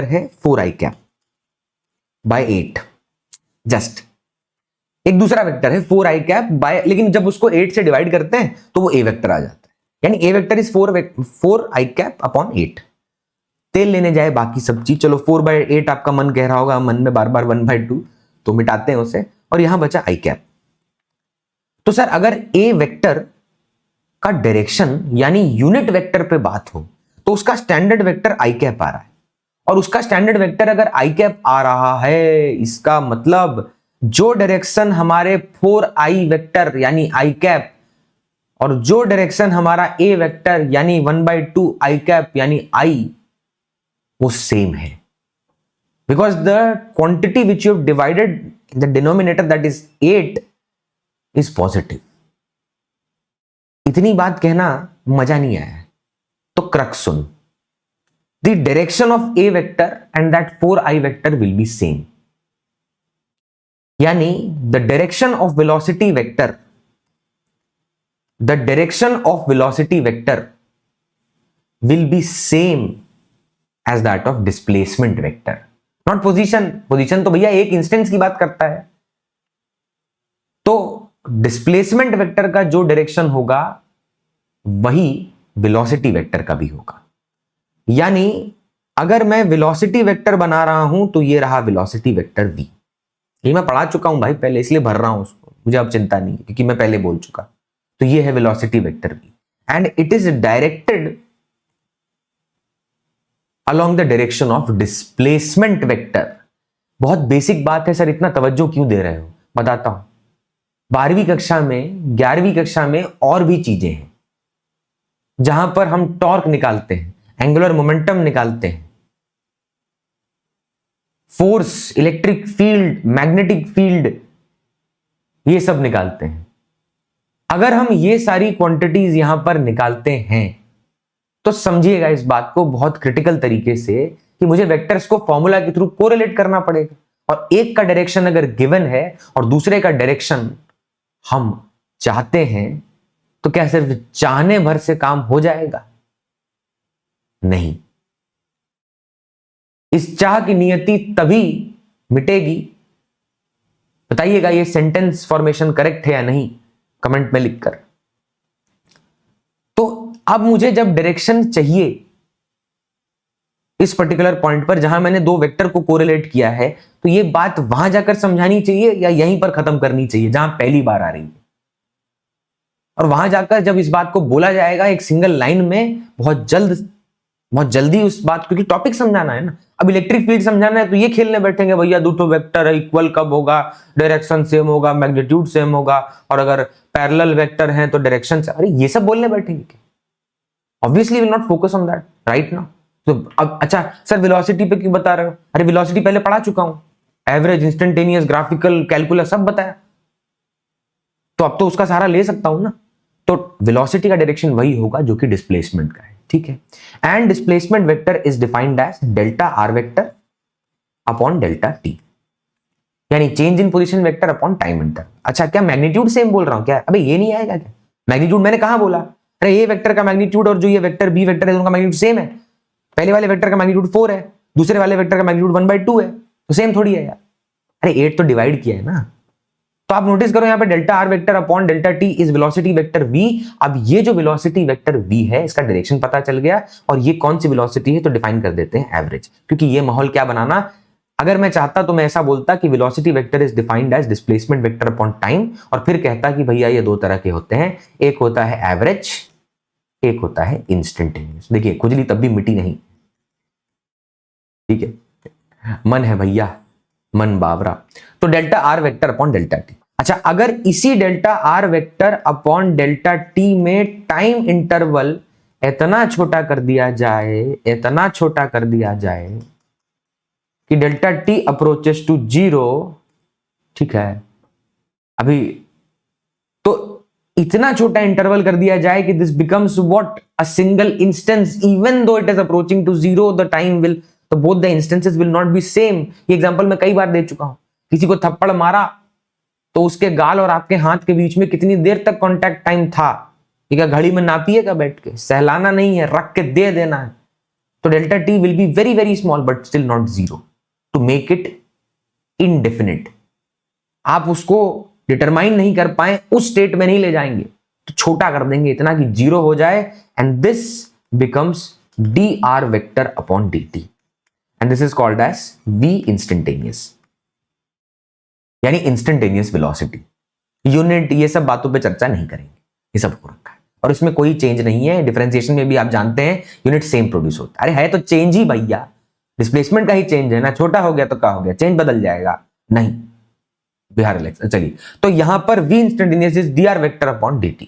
है 4i कैप बाय 8। जस्ट एक दूसरा वेक्टर है 4i कैप बाय, लेकिन जब उसको 8 से डिवाइड करते हैं तो वो ए वेक्टर आ जाता है। यानी a vector is 4i cap upon 8। तेल लेने जाए बाकी सब चीज, चलो 4/8 आपका मन कह रहा होगा मन में बार बार 1/2, तो मिटाते हैं उसे, और यहां बचा i कैप। तो सर अगर ए वेक्टर का डायरेक्शन यानी यूनिट वेक्टर पे बात हो तो उसका स्टैंडर्ड वेक्टर आई कैप आ रहा है, और उसका स्टैंडर्ड वेक्टर अगर आई कैप आ रहा है, इसका मतलब जो डायरेक्शन हमारे 4i वेक्टर यानी आई कैप और जो डायरेक्शन हमारा ए वेक्टर यानी 1/2 आई कैप यानी आई, वो सेम है, because the quantity which you have divided the denominator that is 8 is positive. इतनी बात कहना मजा नहीं आया, तो क्रक्स सुन। The direction of a vector and that 4i vector will be same, यानी the direction of velocity vector, the direction of velocity vector will be same as that of displacement vector, not position. Position तो भैया एक इंस्टेंस की बात करता है, तो डिस्प्लेसमेंट वेक्टर का जो डायरेक्शन होगा वही वेलोसिटी वेक्टर का भी होगा। यानी अगर मैं वेलोसिटी वेक्टर बना रहा हूं तो ये रहा वेलोसिटी वेक्टर v, ये मैं पढ़ा चुका हूं भाई पहले, इसलिए भर रहा हूं उसको, मुझे अब चिंता नहीं है क्योंकि मैं पहले बोल चुका। तो ये है velocity vector v and it is directed along the direction of displacement vector. बहुत बेसिक बात है सर, इतना तवज्जो क्यों दे रहे हो, बताता हूं। 12वीं कक्षा में 11वीं कक्षा में और भी चीजें हैं जहां पर हम टॉर्क निकालते हैं, एंगुलर मोमेंटम निकालते हैं, force, electric field, magnetic field, ये सब निकालते हैं। अगर हम ये सारी क्वांटिटीज यहां पर निकालते हैं तो समझिएगा इस बात को बहुत क्रिटिकल तरीके से कि मुझे वेक्टर्स को फॉर्मूला के थ्रू कोरिलेट करना पड़ेगा, और एक का डायरेक्शन अगर गिवन है और दूसरे का डायरेक्शन हम चाहते हैं तो क्या सिर्फ चाहने भर से काम हो जाएगा? नहीं। इस चाह की नियति तभी मिटेगी, बताइएगा ये सेंटेंस फॉर्मेशन करेक्ट है या नहीं, कमेंट में लिखकर। तो अब मुझे जब डायरेक्शन चाहिए इस पर्टिकुलर पॉइंट पर जहां मैंने दो वेक्टर को कोरिलेट किया है, तो ये बात वहां जाकर समझानी चाहिए या यहीं पर खत्म करनी चाहिए जहां पहली बार आ रही है? और वहां जाकर जब इस बात को बोला जाएगा एक सिंगल लाइन में, बहुत जल्दी उस बात, क्योंकि टॉपिक समझाना है ना। अब इलेक्ट्रिक फील्ड समझाना है तो ये खेलने बैठेंगे भैया, दो वेक्टर है, इक्वल कब होगा, डायरेक्शन सेम होगा, मैग्नीट्यूड सेम होगा, और अगर पैरेलल वेक्टर हैं तो डायरेक्शन से, अरे ये सब बोलने बैठेंगे। Obviously will not focus on that right now. तो अब अच्छा सर वेलोसिटी पे क्यों बता रहे हो? अरे वेलोसिटी पहले पढ़ा चुका हूं, एवरेज, इंस्टेंटेनियस, ग्राफिकल, कैलकुलस सब बताया, तो अब तो उसका सहारा ले सकता हूं ना। तो वेलोसिटी का डायरेक्शन वही होगा जो कि डिस्प्लेसमेंट का है, ठीक है। And displacement vector is defined as delta r vector upon delta t, यानी change in position vector upon time interval. अच्छा क्या मैग्नीट्यूड सेम बोल रहा हूं क्या? अबे ये नहीं आएगा क्या? मैग्नीट्यूड मैंने कहां बोला? अरे ये वेक्टर का मैग्नीट्यूड और जो ये वेक्टर बी वेक्टर है दोनों का मैग्नीट्यूड सेम है। पहले वाले वेक्टर का मैग्नीट्यूड 4 है, दूसरे वाले वेक्टर का मैग्नीट्यूड 1/2 है, तो सेम थोड़ी है यार। अरे 8 तो डिवाइड किया है ना। तो आप नोटिस करो यहाँ पे delta r vector upon delta T is velocity vector v। अब ये जो वेलोसिटी वेक्टर v है इसका डायरेक्शन पता चल गया, और ये कौन सी वेलोसिटी है तो डिफाइन कर देते हैं एवरेज, क्योंकि ये माहौल क्या बनाना, अगर मैं चाहता तो मैं ऐसा बोलता कि velocity vector is defined as displacement vector upon time, और फिर कहता कि भैया ये दो तरह के होते हैं, एक होता है एवरेज, एक होता है इंस्टेंटेनियस। देखिए खुजली तब भी मिटी नहीं, ठीक है, मन है भैया, मन बावरा। तो delta r vector upon delta T. अच्छा अगर इसी delta r vector upon delta T में टाइम इंटरवल इतना छोटा कर दिया जाए, इतना छोटा कर दिया जाए कि डेल्टा टी अप्रोचेस टू 0, ठीक है, अभी तो इतना छोटा इंटरवल कर दिया जाए कि this becomes what, a single instance, even though it is approaching to 0 the time will, तो both the instances will not be same. ये एग्जांपल मैं कई बार दे चुका हूं। किसी को थप्पड़ मारा तो उसके गाल और आपके हाथ के बीच में कितनी देर तक कांटेक्ट टाइम था, ये क्या घड़ी में नापिएगा बैठ के? सहलाना नहीं है, रख के दे देना है। तो delta t will be very very small but still not 0 to make it indefinite. आप उसको डिटरमाइन नहीं कर पाए, उस स्टेट में नहीं ले जाएंगे, तो छोटा कर देंगे इतना कि 0 हो जाए, and this becomes d r vector upon d t, and this is called as v instantaneous, यानी इंस्टेंटेनियस वेलोसिटी। यूनिट, ये सब बातों पे चर्चा नहीं करेंगे, ये सब हो रखा है और इसमें कोई चेंज नहीं है। डिफरेंशिएशन में भी आप जानते हैं यूनिट सेम प्रोड्यूस होता है। अरे है तो चेंज ही भैया, डिस्प्लेसमेंट का ही चेंज है ना, छोटा हो गया तो क्या हो गया, चेंज बदल जाएगा नहीं। बिहार इलेक्शन, चलिए तो यहां पर v instantaneous is dr vector upon dt।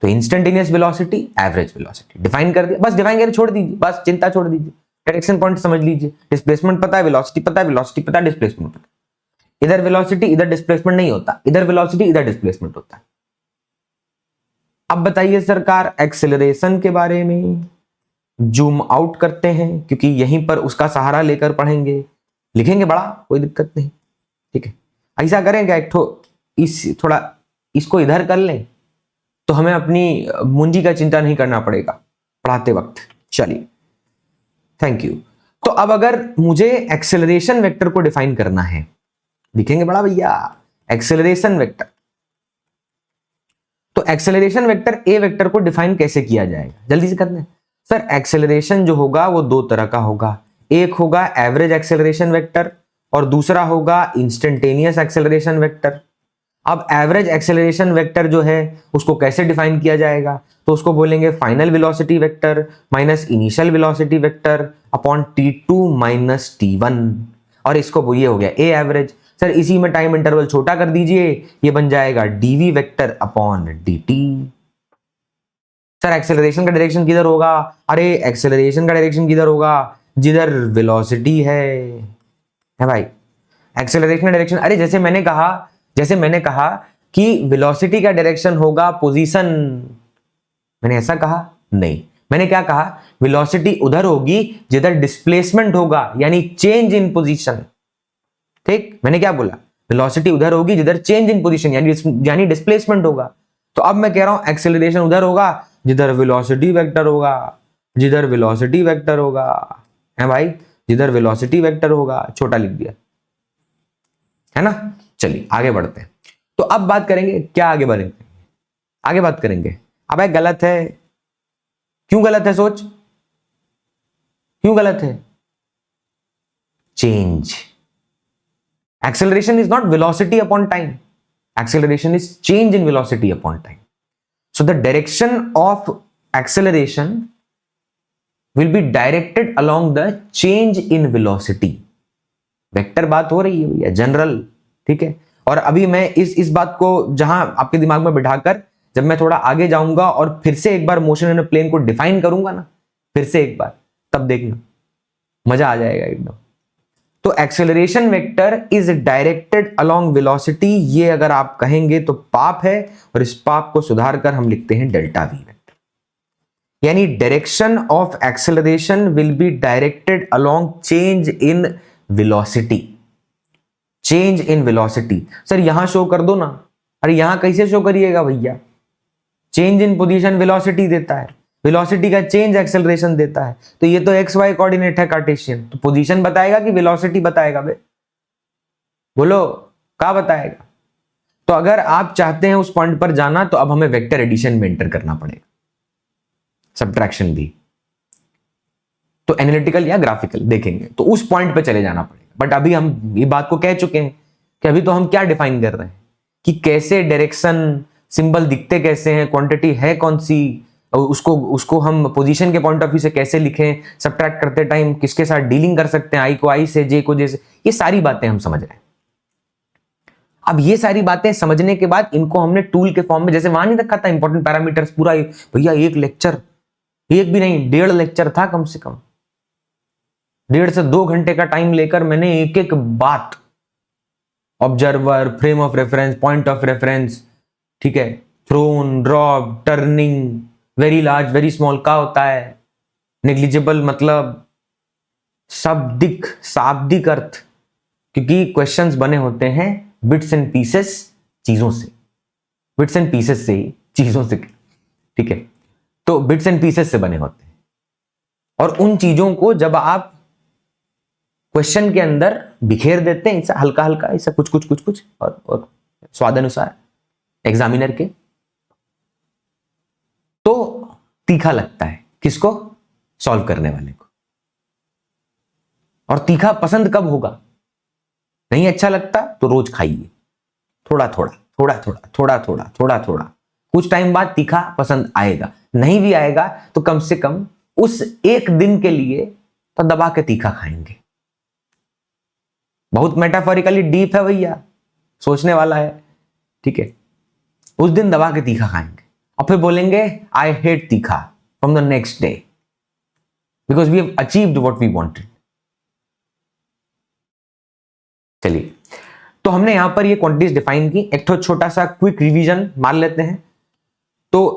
तो instantaneous velocity, average velocity define कर दिया, बस डिफाइन करके छोड़ दीजिए, बस चिंता छोड़ दीजिए, डायरेक्शन पॉइंट समझ लीजिए, डिस्प्लेसमेंट पता है, वेलोसिटी पता है, वेलोसिटी पता है, डिस्प्लेसमेंट पता है। इधर वेलोसिटी इधर डिस्प्लेसमेंट नहीं होता, इधर वेलोसिटी इधर डिस्प्लेसमेंट होता है। अब बताइए सरकार, एक्सेलरेशन के बारे में जूम आउट करते हैं क्योंकि यहीं पर उसका सहारा लेकर पढ़ेंगे, लिखेंगे बड़ा, कोई दिक्कत नहीं, ठीक है। ऐसा करेंगे एक थोड़ा इसको इधर कर लें तो हमें अपनी मुंजी का चिंता नहीं करना पड़ेगा पढ़ाते वक्त। चलिए, थैंक यू। तो अब अगर मुझे एक्सेलरेशन वेक्टर को डिफाइन करना है, लिखेंगे बड़ा भैया एक्सेलरेशन वेक्टर। तो एक्सेलरेशन वेक्टर ए वेक्टर को डिफाइन कैसे किया जाएगा, जल्दी से करते हैं सर। एक्सेलरेशन जो होगा वो दो तरह का होगा, एक होगा एवरेज एक्सेलरेशन वेक्टर और दूसरा होगा इंस्टेंटेनियस एक्सेलरेशन वेक्टर। अब एवरेज एक्सेलरेशन वेक्टर जो है उसको कैसे डिफाइन किया जाएगा, तो उसको बोलेंगे final velocity vector minus initial velocity vector upon t2 minus t1, और इसको ये हो गया ए एवरेज। सर इसी में टाइम इंटरवल छोटा कर दीजिए, ये बन जाएगा dv vector upon dt। Sir acceleration का डायरेक्शन किधर होगा, अरे एक्सेलरेशन का डायरेक्शन किधर होगा, जिधर वेलोसिटी है भाई। एक्सेलरेशन का डायरेक्शन, अरे जैसे मैंने कहा कि वेलोसिटी का डायरेक्शन होगा पोजीशन, मैंने ऐसा कहा नहीं, मैंने क्या कहा, वेलोसिटी उधर होगी जिधर डिस्प्लेसमेंट होगा, यानी चेंज इन पोजीशन। ठीक, मैंने क्या बोला, वेलोसिटी उधर होगी जिधर चेंज इन पोजीशन यानी डिस्प्लेसमेंट होगा। तो अब मैं कह रहा हूं एक्सेलरेशन उधर होगा जिधर वेलोसिटी वेक्टर होगा, जिधर वेलोसिटी वेक्टर होगा, है भाई, जिधर वेलोसिटी वेक्टर होगा, छोटा लिख दिया, है ना। चलिए आगे बढ़ते हैं। तो अब बात करेंगे, क्या आगे बढ़ेंगे, आगे बात करेंगे। अब गलत है, क्यों गलत है, सोच क्यों गलत है। Change, acceleration is not velocity upon time, acceleration is change in velocity upon time. So the direction of acceleration will be directed along the change in velocity. Vector बात हो रही है भैया, जनरल, ठीक है। और अभी मैं इस बात को जहां आपके दिमाग में बिठाकर जब मैं थोड़ा आगे जाऊंगा और फिर से एक बार मोशन इन प्लेन को डिफाइन करूंगा ना, फिर से एक बार, तब देखना मजा आ जाएगा एकदम। तो acceleration vector is directed along velocity, ये अगर आप कहेंगे तो पाप है, और इस पाप को सुधार कर हम लिखते हैं डेल्टा वी वेक्टर, यानी direction of acceleration will be directed along change in velocity, change in velocity. Sir यहां शो कर दो ना, अरे यहां कैसे शो करिएगा भैया, चेंज इन पोजीशन वेलोसिटी देता है, वेलोसिटी का चेंज एक्सेलरेशन देता है, तो ये तो एक्स वाई कोऑर्डिनेट है कार्टेशियन, तो पोजीशन बताएगा कि वेलोसिटी बताएगा बे, बोलो क्या बताएगा। तो अगर आप चाहते हैं उस पॉइंट पर जाना तो अब हमें वेक्टर एडिशन में एंटर करना पड़ेगा, सब्ट्रैक्शन भी, तो एनालिटिकल या ग्राफिकल देखेंगे तो उस पॉइंट पे चले जाना पड़ेगा। बट अभी हम ये बात को कह चुके हैं कि अभी तो हम क्या डिफाइन कर रहे हैं कि कैसे डायरेक्शन सिंबल दिखते कैसे हैं, क्वांटिटी है कौन सी, उसको हम पोजीशन के पॉइंट ऑफ व्यू से कैसे लिखें, सब्ट्रैक्ट करते टाइम किसके साथ डीलिंग कर सकते हैं, आई को आई से, जे को जे से, ये सारी बातें हम समझ रहे हैं। अब ये सारी बातें समझने के बाद इनको हमने टूल के फॉर्म में, जैसे वहां नहीं रखा था इंपॉर्टेंट पैरामीटर्स पूरा, भैया एक लेक्चर, एक भी नहीं 1.5 लेक्चर था कम से कम, 1.5 से 2 घंटे का टाइम लेकर मैंने एक एक बात, observer, frame of reference, point of reference, ठीक है, thrown, drop, turning, very large, very small का होता है, नेग्लिजिबल मतलब शाब्दिक, शाब्दिक अर्थ, क्योंकि क्वेश्चंस बने होते हैं बिट्स एंड पीसेस, चीजों से, बिट्स एंड पीसेस से ही, चीजों से, ठीक है, तो बिट्स एंड पीसेस से बने होते हैं, और उन चीजों को जब आप क्वेश्चन के अंदर बिखेर देते हैं, ऐसा हल्का हल्का, ऐसा कुछ कुछ कुछ कुछ, और स्वाद अनुसार एग्जामिनर के, तो तीखा लगता है किसको, सॉल्व करने वाले को। और तीखा पसंद कब होगा, नहीं अच्छा लगता तो रोज खाइए, थोड़ा थोड़ा थोड़ा थोड़ा थोड़ा थोड़ा थोड़ा थोड़ा, कुछ टाइम बाद तीखा पसंद आएगा, नहीं भी आएगा तो कम से कम उस एक दिन के लिए तो दबा के तीखा खाएंगे। बहुत मेटाफोरिकली डीप है भैया, सोचने वाला है, ठीक है। उस दिन दबा के तीखा खाएंगे और फिर बोलेंगे आई हेट तीखा from the next day because we have achieved what we wanted. चलिए, तो हमने यहां पर ये क्वांटिटीज डिफाइन की। एक तो छोटा सा क्विक रिवीजन मार लेते हैं। तो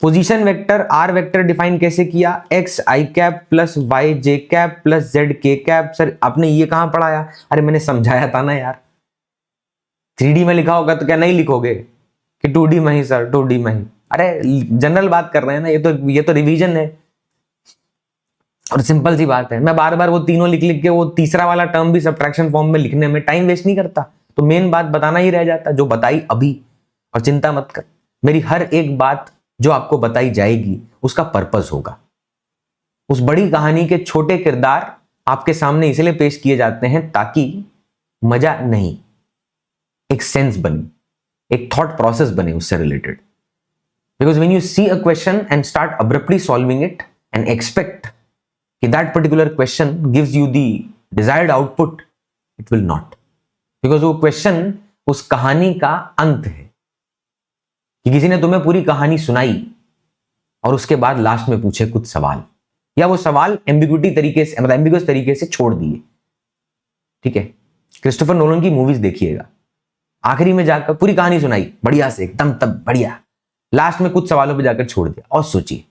position vector r vector define कैसे किया, x i cap plus y j cap plus z k cap. Sir आपने ये कहां पढ़ाया? अरे मैंने समझाया था ना यार, 3D में लिखा होगा तो क्या नहीं लिखोगे कि 2D में ही सर, 2D में ही? अरे जनरल बात कर रहे हैं ना, ये तो रिवीजन है और सिंपल सी बात है। मैं बार बार वो तीनों लिख लिख के वो तीसरा वाला टर्म भी सब्ट्रैक्शन फॉर्म में लिखने में टाइम वेस्ट नहीं करता, तो मेन बात बताना ही रह जाता जो बताई अभी। और चिंता मत कर, मेरी हर एक बात जो आपको बताई जाएगी उसका पर्पस होगा। उस बड़ी कहानी के छोटे किरदार आपके सामने इसलिए पेश किए जाते हैं ताकि मजा नहीं, एक सेंस बने, एक थॉट प्रोसेस बने उससे related. Because when you see a question and start abruptly solving it and expect कि that particular question gives you the desired output, it will not, because वो question उस कहानी का अंत है कि किसी ने तुम्हें पूरी कहानी सुनाई और उसके बाद लास्ट में पूछे कुछ सवाल, या वो सवाल एम्बिग्यूटी तरीके से, मतलब एम्बिगुअस तरीके से छोड़ दिए। ठीक है, क्रिस्टोफर नोलन की मूवीज देखिएगा, आखिरी में जाकर पूरी कहानी सुनाई बढ़िया से एकदम, तब बढ़िया, लास्ट में कुछ सवालों पर जाकर छोड़ दिया। और सोचिए,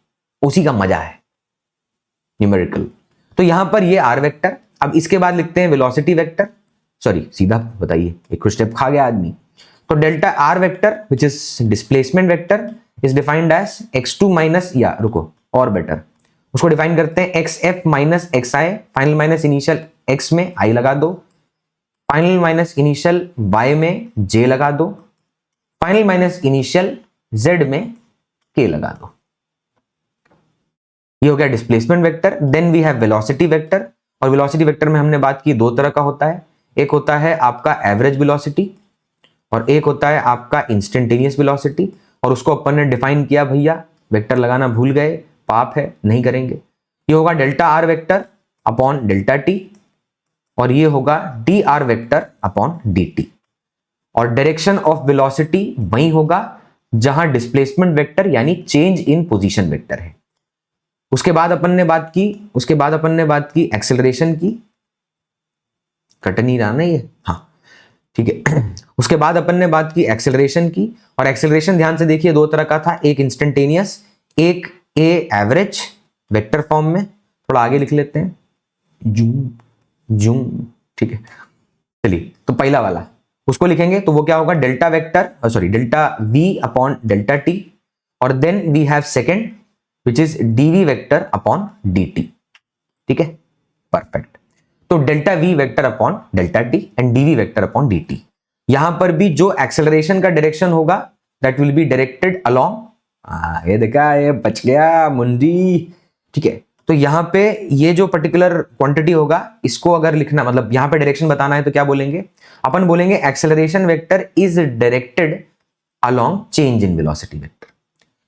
उसी का मजा है न्यूमेरिकल। तो यहां पर ये आर वेक्टर। अब इसके बाद लिखते हैं वेलोसिटी वेक्टर, सॉरी सीधा बताइए, एक स्टेप खा गया आदमी। तो delta r vector which is displacement vector is defined as x2 minus, या रुको और बेटर उसको डिफाइन करते हैं xf minus xi, final minus initial x में i लगा दो, फाइनल माइनस इनिशियल y में j लगा दो, फाइनल माइनस इनिशियल z में k लगा दो। ये हो गया displacement vector. Then we have velocity vector, और वेलोसिटी वेक्टर में हमने बात की दो तरह का होता है, एक होता है आपका एवरेज वेलोसिटी और एक होता है आपका इंस्टेंटेनियस वेलोसिटी। और उसको अपन ने डिफाइन किया भैया, वेक्टर लगाना भूल गए, पाप है, नहीं करेंगे। ये होगा delta r vector upon delta t, और ये होगा D r vector upon d T. और डायरेक्शन ऑफ वेलोसिटी वही होगा जहां डिस्प्लेसमेंट वेक्टर यानी चेंज इन पोजीशन वेक्टर है। उसके बाद अपन ने बात की एक्सेलरेशन की, कट नहीं रहा ना ये, हाँ ठीक है। उसके बाद अपन ने बात की एक्सेलरेशन की, और एक्सेलरेशन ध्यान से देखिए दो तरह का था, एक इंस्टेंटेनियस, एक ए एवरेज वेक्टर फॉर्म में। थोड़ा आगे लिख लेते हैं, जूम जूम, ठीक है। चलिए, तो पहला वाला उसको लिखेंगे तो वो क्या होगा, delta vector, sorry delta v upon delta t, और then we have second which is dv vector upon dt। ठीक है, परफेक्ट। तो delta v vector upon delta t and dv vector upon dt। यहां पर भी जो एक्सेलरेशन का डायरेक्शन होगा that will be directed along, ये देखा, ये बच गया मुंडी, ठीक है। तो यहां पे ये जो पर्टिकुलर क्वांटिटी होगा इसको अगर लिखना, मतलब यहां पे डायरेक्शन बताना है तो क्या बोलेंगे, अपन बोलेंगे acceleration vector is directed along change in velocity vector,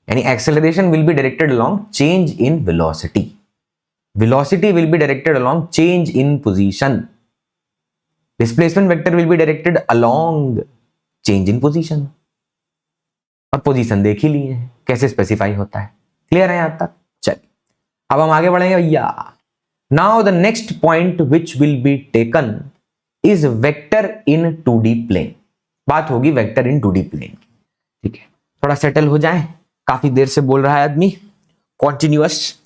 यानी acceleration will be directed along change in velocity, velocity will be directed along change in position, displacement vector will be directed along change in position। अब पोजीशन देख ही लिए हैं कैसे स्पेसिफाई होता है, क्लियर है यहां तक? चलिए अब हम आगे बढ़ेंगे भैया। Now the next point which will be taken is vector in 2D plane. बात होगी वेक्टर इन 2D प्लेन, ठीक है। थोड़ा सेटल हो जाए, काफी देर से बोल रहा है आदमी, कॉन्टिन्यूअस।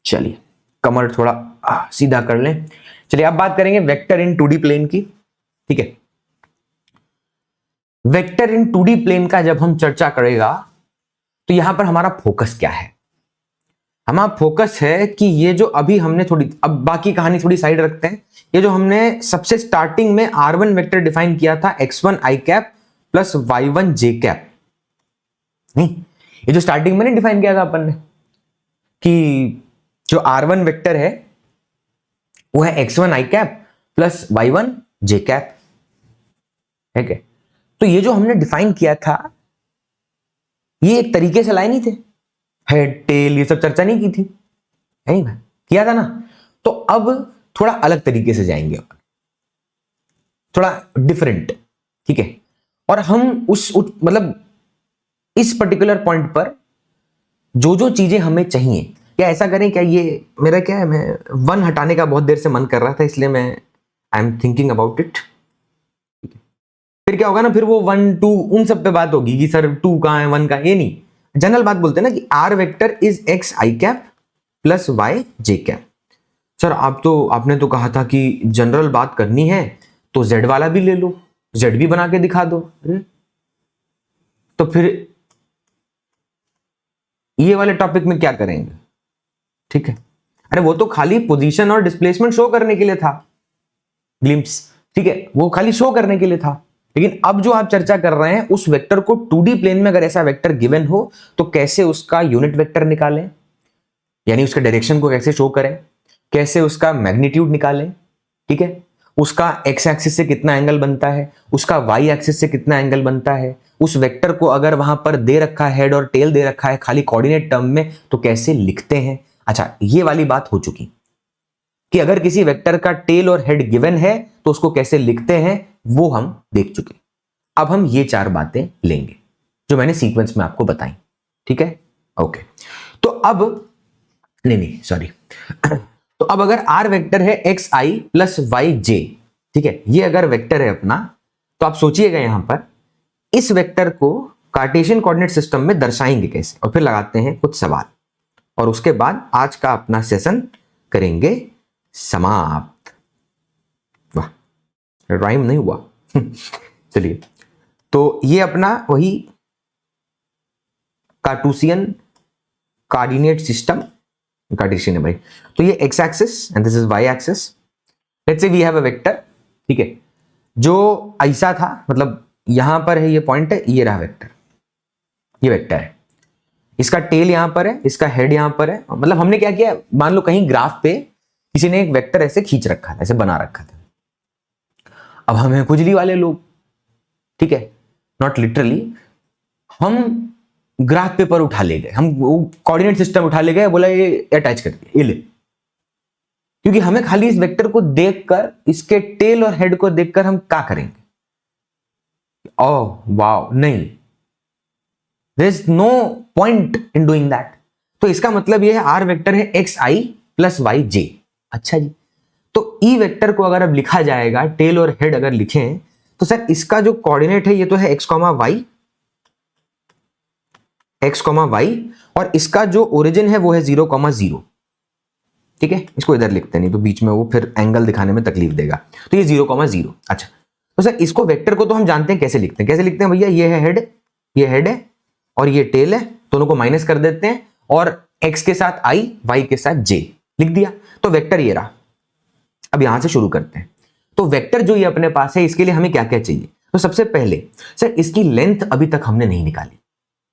चलिए कमर थोड़ा सीधा कर लें। चलिए अब बात करेंगे वेक्टर इन 2D प्लेन की, ठीक है। वेक्टर इन 2D प्लेन का जब हम चर्चा करेगा तो यहां पर हमारा फोकस क्या है? हमारा फोकस है कि ये जो अभी हमने थोड़ी, अब बाकी कहानी थोड़ी साइड रखते हैं, ये जो हमने सबसे स्टार्टिंग में R1 वेक्टर डिफाइन किया था x1 i cap plus y1 j cap, नहीं, ये जो स्टार्टिंग में नहीं डिफाइन किया था अपन ने कि जो R1 वेक्टर है वो है x1 i cap plus y1 j cap, ठीक है। तो ये जो हमने डिफाइन किया था ये एक तरीके से लाए नहीं थे, हेड टेल ये सब चर्चा नहीं की थी, है नहीं भाई, किया था ना। तो अब थोड़ा अलग तरीके से जाएंगे, थोड़ा डिफरेंट, ठीक है। और हम मतलब इस पर्टिकुलर पॉइंट पर जो जो चीजें हमें चाहिए, क्या ऐसा करें, क्या ये मेरा क्या है, मैं वन हटाने का बहुत देर से मन कर रहा था, इसलिए मैं I am thinking about it. फिर क्या होगा ना, फिर वो 1 2 उन सब पे बात होगी कि सर 2 कहां है 1 का, ये नहीं, जनरल बात बोलते हैं ना कि r vector is x i cap plus y j cap. Sir आपने तो कहा था कि जनरल बात करनी है तो जेड वाला भी ले लो, जेड भी बना के दिखा दो। तो फिर ये वाले टॉपिक में क्या करेंगे, ठीक है। अरे वो तो खाली पोजीशन और डिस्प्लेसमेंट शो करने के लिए था, ग्लिम्प्स, ठीक है, वो खाली शो करने के लिए था। लेकिन अब जो आप चर्चा कर रहे हैं उस वेक्टर को 2D प्लेन में अगर ऐसा वेक्टर गिवन हो तो कैसे उसका यूनिट वेक्टर निकालें, यानी उसके डायरेक्शन को कैसे शो करें, कैसे उसका मैग्नीट्यूड निकालें, ठीक है, उसका एक्स एक्सिस से कितना एंगल बनता है, उसका वाई एक्सिस से कितना एंगल बनता है, उस वेक्टर को अगर वहां पर दे रखा है हेड और टेल दे रखा है खाली कोऑर्डिनेट टर्म में तो कैसे लिखते हैं। अच्छा, ये वाली बात हो चुकी कि अगर किसी वेक्टर का टेल और हेड गिवन है तो उसको कैसे लिखते हैं, वो हम देख चुके। अब हम ये 4 बातें लेंगे जो मैंने सीक्वेंस में आपको बताई, ठीक है, ओके। तो अब नहीं सॉरी तो अब अगर आर वेक्टर है एक्स आई प्लस वाई जे, ठीक है, ये अगर वेक्टर है अपना, तो आप सोचिएगा यहां पर इस वेक्टर को कार्टेशियन कोऑर्डिनेट सिस्टम में दर्शाएंगे कैसे, और फिर लगाते हैं कुछ सवाल, और उसके बाद आज का अपना सेशन करेंगे समाप्त। वाह, राइम नहीं हुआ चलिए, तो ये अपना वही कार्टेशियन कोऑर्डिनेट सिस्टम, कार्टेशियन है भाई, तो ये x axis and this is y axis. Let's say we have a vector, ठीक है, जो ऐसा था, मतलब यहां पर है, ये पॉइंट है, ये रहा वेक्टर, ये वेक्टर है, इसका टेल यहां पर है, इसका हेड यहां पर है। मतलब हमने क्या किया, मान लो कहीं ग्राफ पे किसी ने एक वेक्टर ऐसे खींच रखा था, ऐसे बना रखा था, अब हम हैं खुजली वाले लोग, ठीक है, नॉट लिटरली, हम ग्राफ पेपर उठा ले गए, हम कोऑर्डिनेट सिस्टम उठा ले गए, बोला ये अटैच कर दिया, ये ले, क्योंकि हमें खाली इस वेक्टर को देखकर, इसके टेल और हेड को देखकर हम क्या करेंगे, ओह वाओ, नहीं, there is no point in doing that. तो इसका मतलब ये है आर वेक्टर है x i plus y j. अच्छा जी, तो ई वेक्टर को अगर अब लिखा जाएगा, टेल और हेड अगर लिखें, तो सर इसका जो कोऑर्डिनेट है ये तो है x comma y, x comma y, और इसका जो ओरिजिन है वो है 0,0, ठीक है, इसको इधर लिखते नहीं तो बीच में वो फिर एंगल दिखाने में तकलीफ देगा, तो ये 0,0। अच्छा, तो सर इसको वेक्टर को तो हम जानते हैं कैसे लिखते हैं, कैसे लिखते हैं भैया, ये है हेड, ये हेड है और ये टेल है, दोनों को माइनस कर देते हैं और एक्स के साथ आई, वाई के साथ जे लिख दिया, तो वेक्टर ये रहा। अब यहां से शुरू करते हैं, तो वेक्टर जो ये अपने पास है इसके लिए हमें क्या क्या चाहिए, तो सबसे पहले सर इसकी लेंथ अभी तक हमने नहीं निकाली,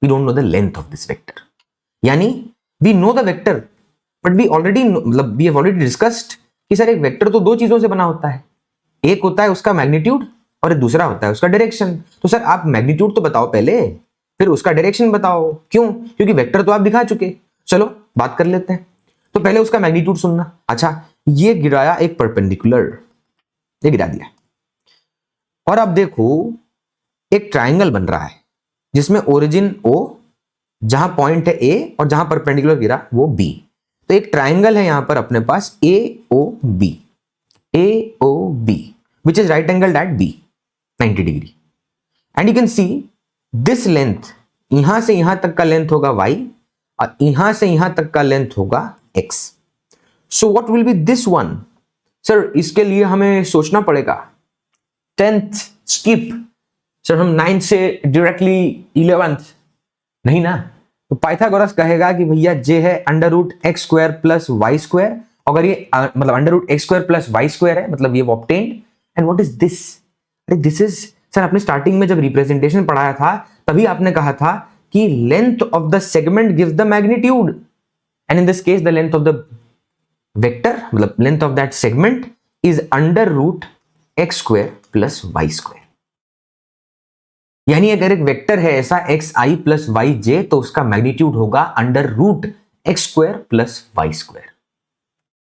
we don't know the length of this vector, यानी we know the vector but we already, मतलब वी हैव ऑलरेडी डिस्कस्ड कि सर एक वेक्टर तो 2 चीजों से बना होता है, एक होता है उसका मैग्नीट्यूड और दूसरा होता है उसका डायरेक्शन। तो सर आप मैग्नीट्यूड तो बताओ पहले, फिर उसका डायरेक्शन बताओ, क्यों, क्योंकि वेक्टर तो आप दिखा चुके, चलो बात कर लेते हैं। तो पहले उसका मैग्नीट्यूड सुनना। अच्छा, ये गिराया एक परपेंडिकुलर, ये गिरा दिया, और अब देखो एक ट्राइंगल बन रहा है जिसमें ओरिजिन ओ, जहां पॉइंट है ए और जहां परपेंडिकुलर गिरा वो बी, तो एक ट्राइंगल है यहां पर अपने पास A O B, A O B which is right angle at B 90 degree, and you can see this length, यहां से यहां तक का लेंथ होगा y और यहां से यहां तक का लेंथ होगा x। So what will B this one, sir इसके लिए हमें सोचना पड़ेगा, 10th स्किप, सर हम 9th से डायरेक्टली 11th नहीं ना, तो पाइथागोरस कहेगा कि भैया जे है √x² प्लस वाई स्क्वायर, अगर ये मतलब √x² प्लस वाई स्क्वायर है मतलब ये obtained, and what is this, अरे दिस इज, सर आपने स्टार्टिंग में जब रिप्रेजेंटेशन पढ़ाया था तभी आपने कहा था कि length of the segment gives the magnitude, and in this case the length of the vector, मतलब length of that segment is √x² plus y square. यानी अगर एक वेक्टर है ऐसा x i plus y j, तो उसका मैग्नीट्यूड होगा under root x square plus y square.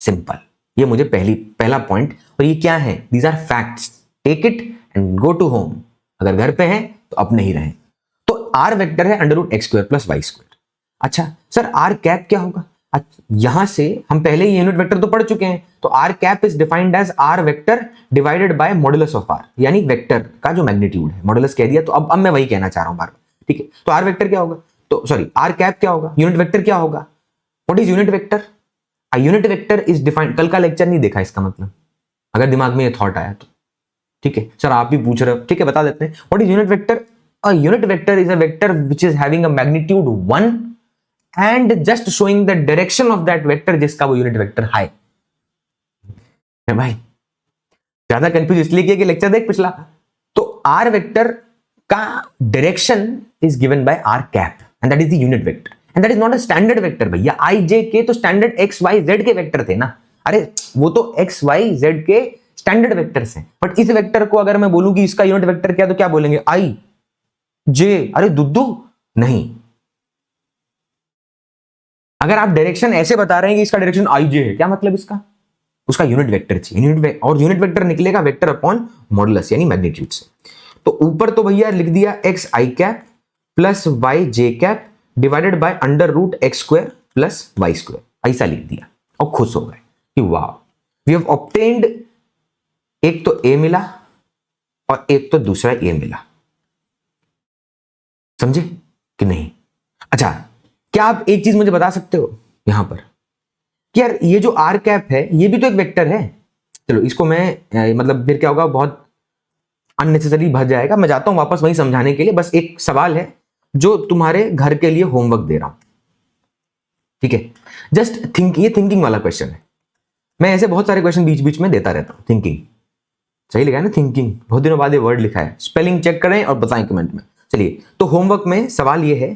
Simple. ये मुझे पहला पॉइंट, और ये क्या है, these are facts, take it and go to home. अगर घर पे हैं तो अब नहीं रहे। तो आर वेक्टर है under root x square plus y square. अच्छा सर आर कैप क्या होगा? यहां से हम पहले ही यूनिट वेक्टर तो पढ़ चुके हैं, तो r cap is defined as r vector divided by modulus of r, यानी वेक्टर का जो मैग्नीट्यूड है, मॉडुलस कह दिया तो अब मैं वही कहना चाह रहा हूं बार बार, ठीक है। तो आर वेक्टर क्या होगा, तो सॉरी आर कैप क्या होगा, यूनिट वेक्टर क्या होगा, what is unit vector? A unit vector is defined, कल का लेक्चर नहीं देखा इसका मतलब, अगर दिमाग में ये थॉट आया तो, ठीक है सर आप भी पूछ रहे हो, ठीक है बता देते हैं। What is unit vector? A unit vector is a vector which is having a magnitude 1 and just showing the direction of that vector, जिसका वो यूनिट वेक्टर है भाई। ज्यादा कंफ्यूज इसलिए किया कि लेक्चर देख पिछला। तो आर वेक्टर का direction is given by r cap and that is the unit vector and that is not a standard vector भैया। आई जे के तो स्टैंडर्ड एक्स वाई जेड के वेक्टर थे ना, अरे वो तो एक्स वाई जेड के स्टैंडर्ड वेक्टर्स हैं। बट इस वेक्टर को अगर मैं बोलूं कि इसका यूनिट वेक्टर क्या, तो क्या बोलेंगे, आई जे, अरे दुद्दू नहीं। अगर आप डायरेक्शन ऐसे बता रहे हैं कि इसका डायरेक्शन आई जे है, क्या मतलब इसका, उसका यूनिट वेक्टर चाहिए, और यूनिट वेक्टर निकलेगा वेक्टर अपॉन मॉडुलस यानी मैग्नीट्यूड से। तो ऊपर तो भैया लिख दिया x i cap plus y j cap divided by under root x square plus y square, ऐसा लिख दिया और खुश हो गए कि वाह वी हैव ऑब्टेन्ड, एक तो ए मिला और एक तो दूसरा ए मिला, समझे कि नहीं? अच्छा क्या आप एक चीज मुझे बता सकते हो यहां पर कि यार ये जो आर कैप है ये भी तो एक वेक्टर है। चलो इसको मैं मतलब फिर क्या होगा, बहुत अननेसेसरी भर जाएगा, मैं जाता हूं वापस वही समझाने के लिए। बस एक सवाल है जो तुम्हारे घर के लिए होमवर्क दे रहा हूं, ठीक है? जस्ट थिंक, ये थिंकिंग वाला क्वेश्चन है। मैं ऐसे बहुत सारे क्वेश्चन बीच बीच में देता रहता हूं। थिंकिंग सही लिखा है ना, थिंकिंग, बहुत दिनों बाद ये वर्ड लिखा है, स्पेलिंग चेक करें और बताएं कमेंट में। चलिए तो होमवर्क में सवाल ये है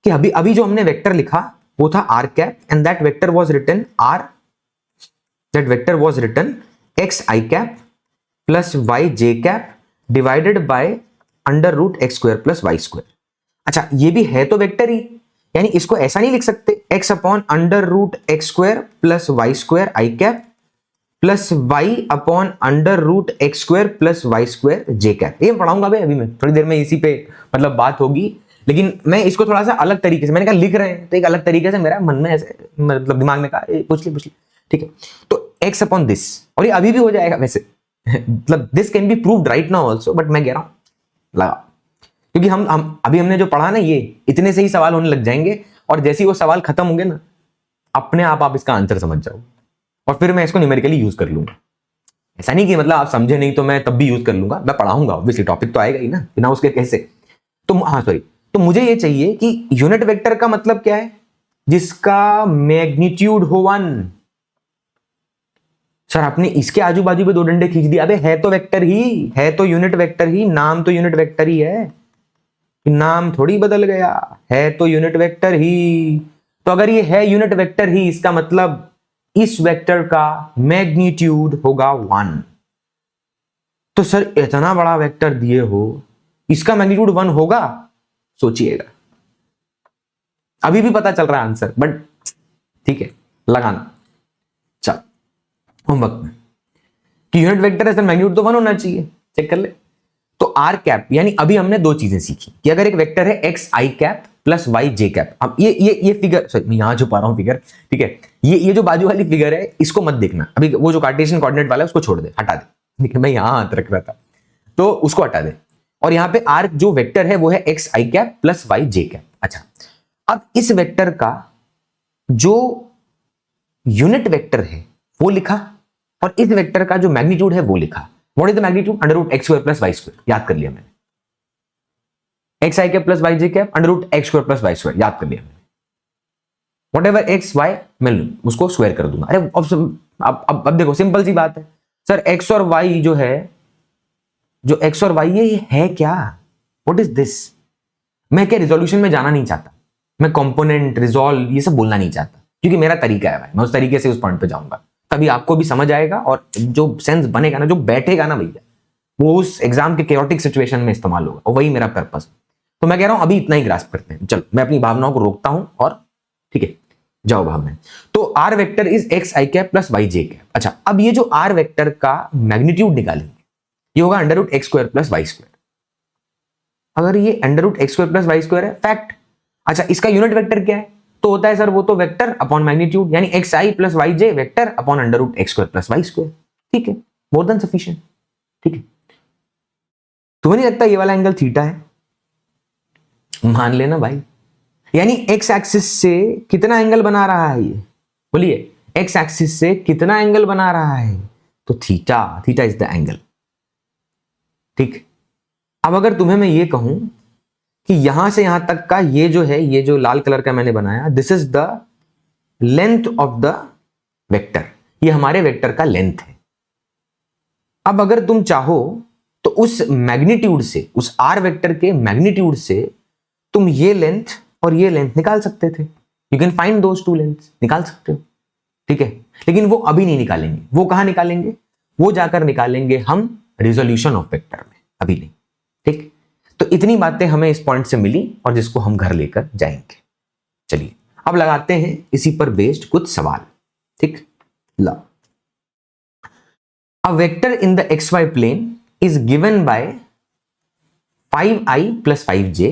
कि अभी अभी जो हमने वेक्टर लिखा वो था r cap and that vector was written x i cap plus y j cap divided by under root x square plus y square. अच्छा ये भी है तो वेक्टर ही, यानी इसको ऐसा नहीं लिख सकते x upon under root x square plus y square i cap plus y upon under root x square plus y square j cap. ये पढ़ाऊंगा भाई अभी, मैं थोड़ी देर में इसी पे मतलब बात होगी, लेकिन मैं इसको थोड़ा सा अलग तरीके से, मैंने कहा लिख रहे हैं तो एक अलग तरीके से मेरा मन में ऐसे मतलब दिमाग में कहा पूछ ली, ठीक है? तो एक्स अपॉन दिस, और ये अभी भी हो जाएगा वैसे मतलब this can be proved right now also, but मैं कह रहा हूं लगा, क्योंकि हम अभी हमने जो पढ़ा ना ये इतने से ही सवाल होने लग जाएंगे, और जैसे ही वो सवाल खत्म होंगे ना अपने आप इसका आंसर समझ जाओ, और फिर मैं इसको न्यूमेरिकली यूज कर लूंगा। ऐसा नहीं कि मतलब आप समझे नहीं तो मैं तब भी यूज कर लूंगा, मैं पढ़ाऊंगा ऑब्वियसली, टॉपिक तो आएगा ही ना, बिना उसके कैसे। तो हाँ सॉरी, तो मुझे ये चाहिए कि यूनिट वेक्टर का मतलब क्या है, जिसका मैग्नीट्यूड हो 1। सर आपने इसके आजू बाजू पे दो डंडे खींच दिए, अबे है तो वेक्टर ही, है तो यूनिट वेक्टर ही, नाम तो यूनिट वेक्टर ही है, नाम थोड़ी बदल गया, है तो यूनिट वेक्टर ही। तो अगर ये है यूनिट वेक्टर ही, इसका मतलब इस वेक्टर का मैग्नीट्यूड होगा 1। तो सर इतना बड़ा वेक्टर दिए हो, इसका मैग्नीट्यूड 1 होगा, सोचिएगा। अभी भी पता चल रहा है आंसर, बट ठीक है लगाना। चल होमवर्क में कि यूनिट वेक्टर है सर मैग्नीट्यूड तो 1 होना चाहिए, चेक कर ले। तो आर कैप, यानी अभी हमने दो चीजें सीखी कि अगर एक वेक्टर है x i cap plus y j cap, अब ये फिगर, सॉरी मैं यहां छुपा रहा हूं फिगर, ठीक है? ये जो बाजू वाली फिगर है इसको मत देखना अभी, वो जो कार्टेशियन कोऑर्डिनेट वाला है उसको छोड़ दे, हटा दे, ठीक है? मैं यहां हाथ रख रहा था तो उसको हटा दे, और यहां पे आर जो वेक्टर है वो है x i cap plus y j cap. अच्छा अब इस वेक्टर का जो यूनिट वेक्टर है वो लिखा, और इस वेक्टर का जो मैग्नीट्यूड है वो लिखा। What is the magnitude? Under root x square plus y square, याद कर लिया मैंने। X i cap plus y j cap under root x square plus y square, याद कर लिया मैंने। वॉट एवर एक्स वाई मैं उसको स्क्वायर कर दूंगा। अरे अब देखो सिंपल सी बात है सर, एक्स और वाई जो है, जो एक्स और वाई ये है क्या, व्हाट इज दिस? मैं क्या रिजोल्यूशन में जाना नहीं चाहता, मैं कंपोनेंट रिजोल्व ये सब बोलना नहीं चाहता, क्योंकि मेरा तरीका है भाई, मैं उस तरीके से उस पॉइंट पे जाऊंगा, तभी आपको भी समझ आएगा और जो सेंस बनेगा ना, जो बैठेगा ना भैया, वो उस एग्जाम के केओटिक सिचुएशन में इस्तेमाल होगा, और वही मेरा पर्पस। तो मैं कह रहा हूं अभी इतना ही ग्रास्प करते हैं, चलो मैं अपनी भावनाओं को रोकता हूं और ठीक है जाओ भाव में। तो r vector is x i cap plus y j cap. अच्छा, अब ये जो आर वेक्टर का मैग्नीट्यूड निकालेंगे, ये होगा under root x square plus y square. अगर ये under root x square plus y square है, फैक्ट। अच्छा, इसका यूनिट वेक्टर क्या है? तो होता है सर वो तो वेक्टर अपॉन मैग्नीट्यूड, यानी x i plus y j vector upon under root x square plus y square. ठीक है, मोर देन सफिशिएंट। ठीक है, तुम्हें नहीं लगता ये वाला एंगल थीटा है? मान लेना भाई, यानी एक्स एक्सिस से कितना एंगल बना रहा है ये? बोलिए, एक्स एक्सिस से कितना एंगल बना रहा है? तो theta, theta is the angle. ठीक, अब अगर तुम्हें मैं ये कहूं कि यहां से यहां तक का ये जो है, ये जो लाल कलर का मैंने बनाया, this is the length of the vector, ये हमारे वेक्टर का लेंथ है। अब अगर तुम चाहो तो उस मैग्नीट्यूड से, उस आर वेक्टर के मैग्नीट्यूड से तुम ये लेंथ और ये लेंथ निकाल सकते थे। You can find those two lengths, निकाल सकते हो। ठीक है, लेकिन वो अभी नहीं निकालेंगे। वो कहां निकालेंगे? वो जाकर निकालेंगे हम रिजोल्यूशन ऑफ वेक्टर में, अभी नहीं। ठीक, तो इतनी बातें हमें इस पॉइंट से मिली और जिसको हम घर लेकर जाएंगे। चलिए अब लगाते हैं इसी पर बेस्ड कुछ सवाल। ठीक, ला, a vector in the x y plane is given by 5i plus 5j.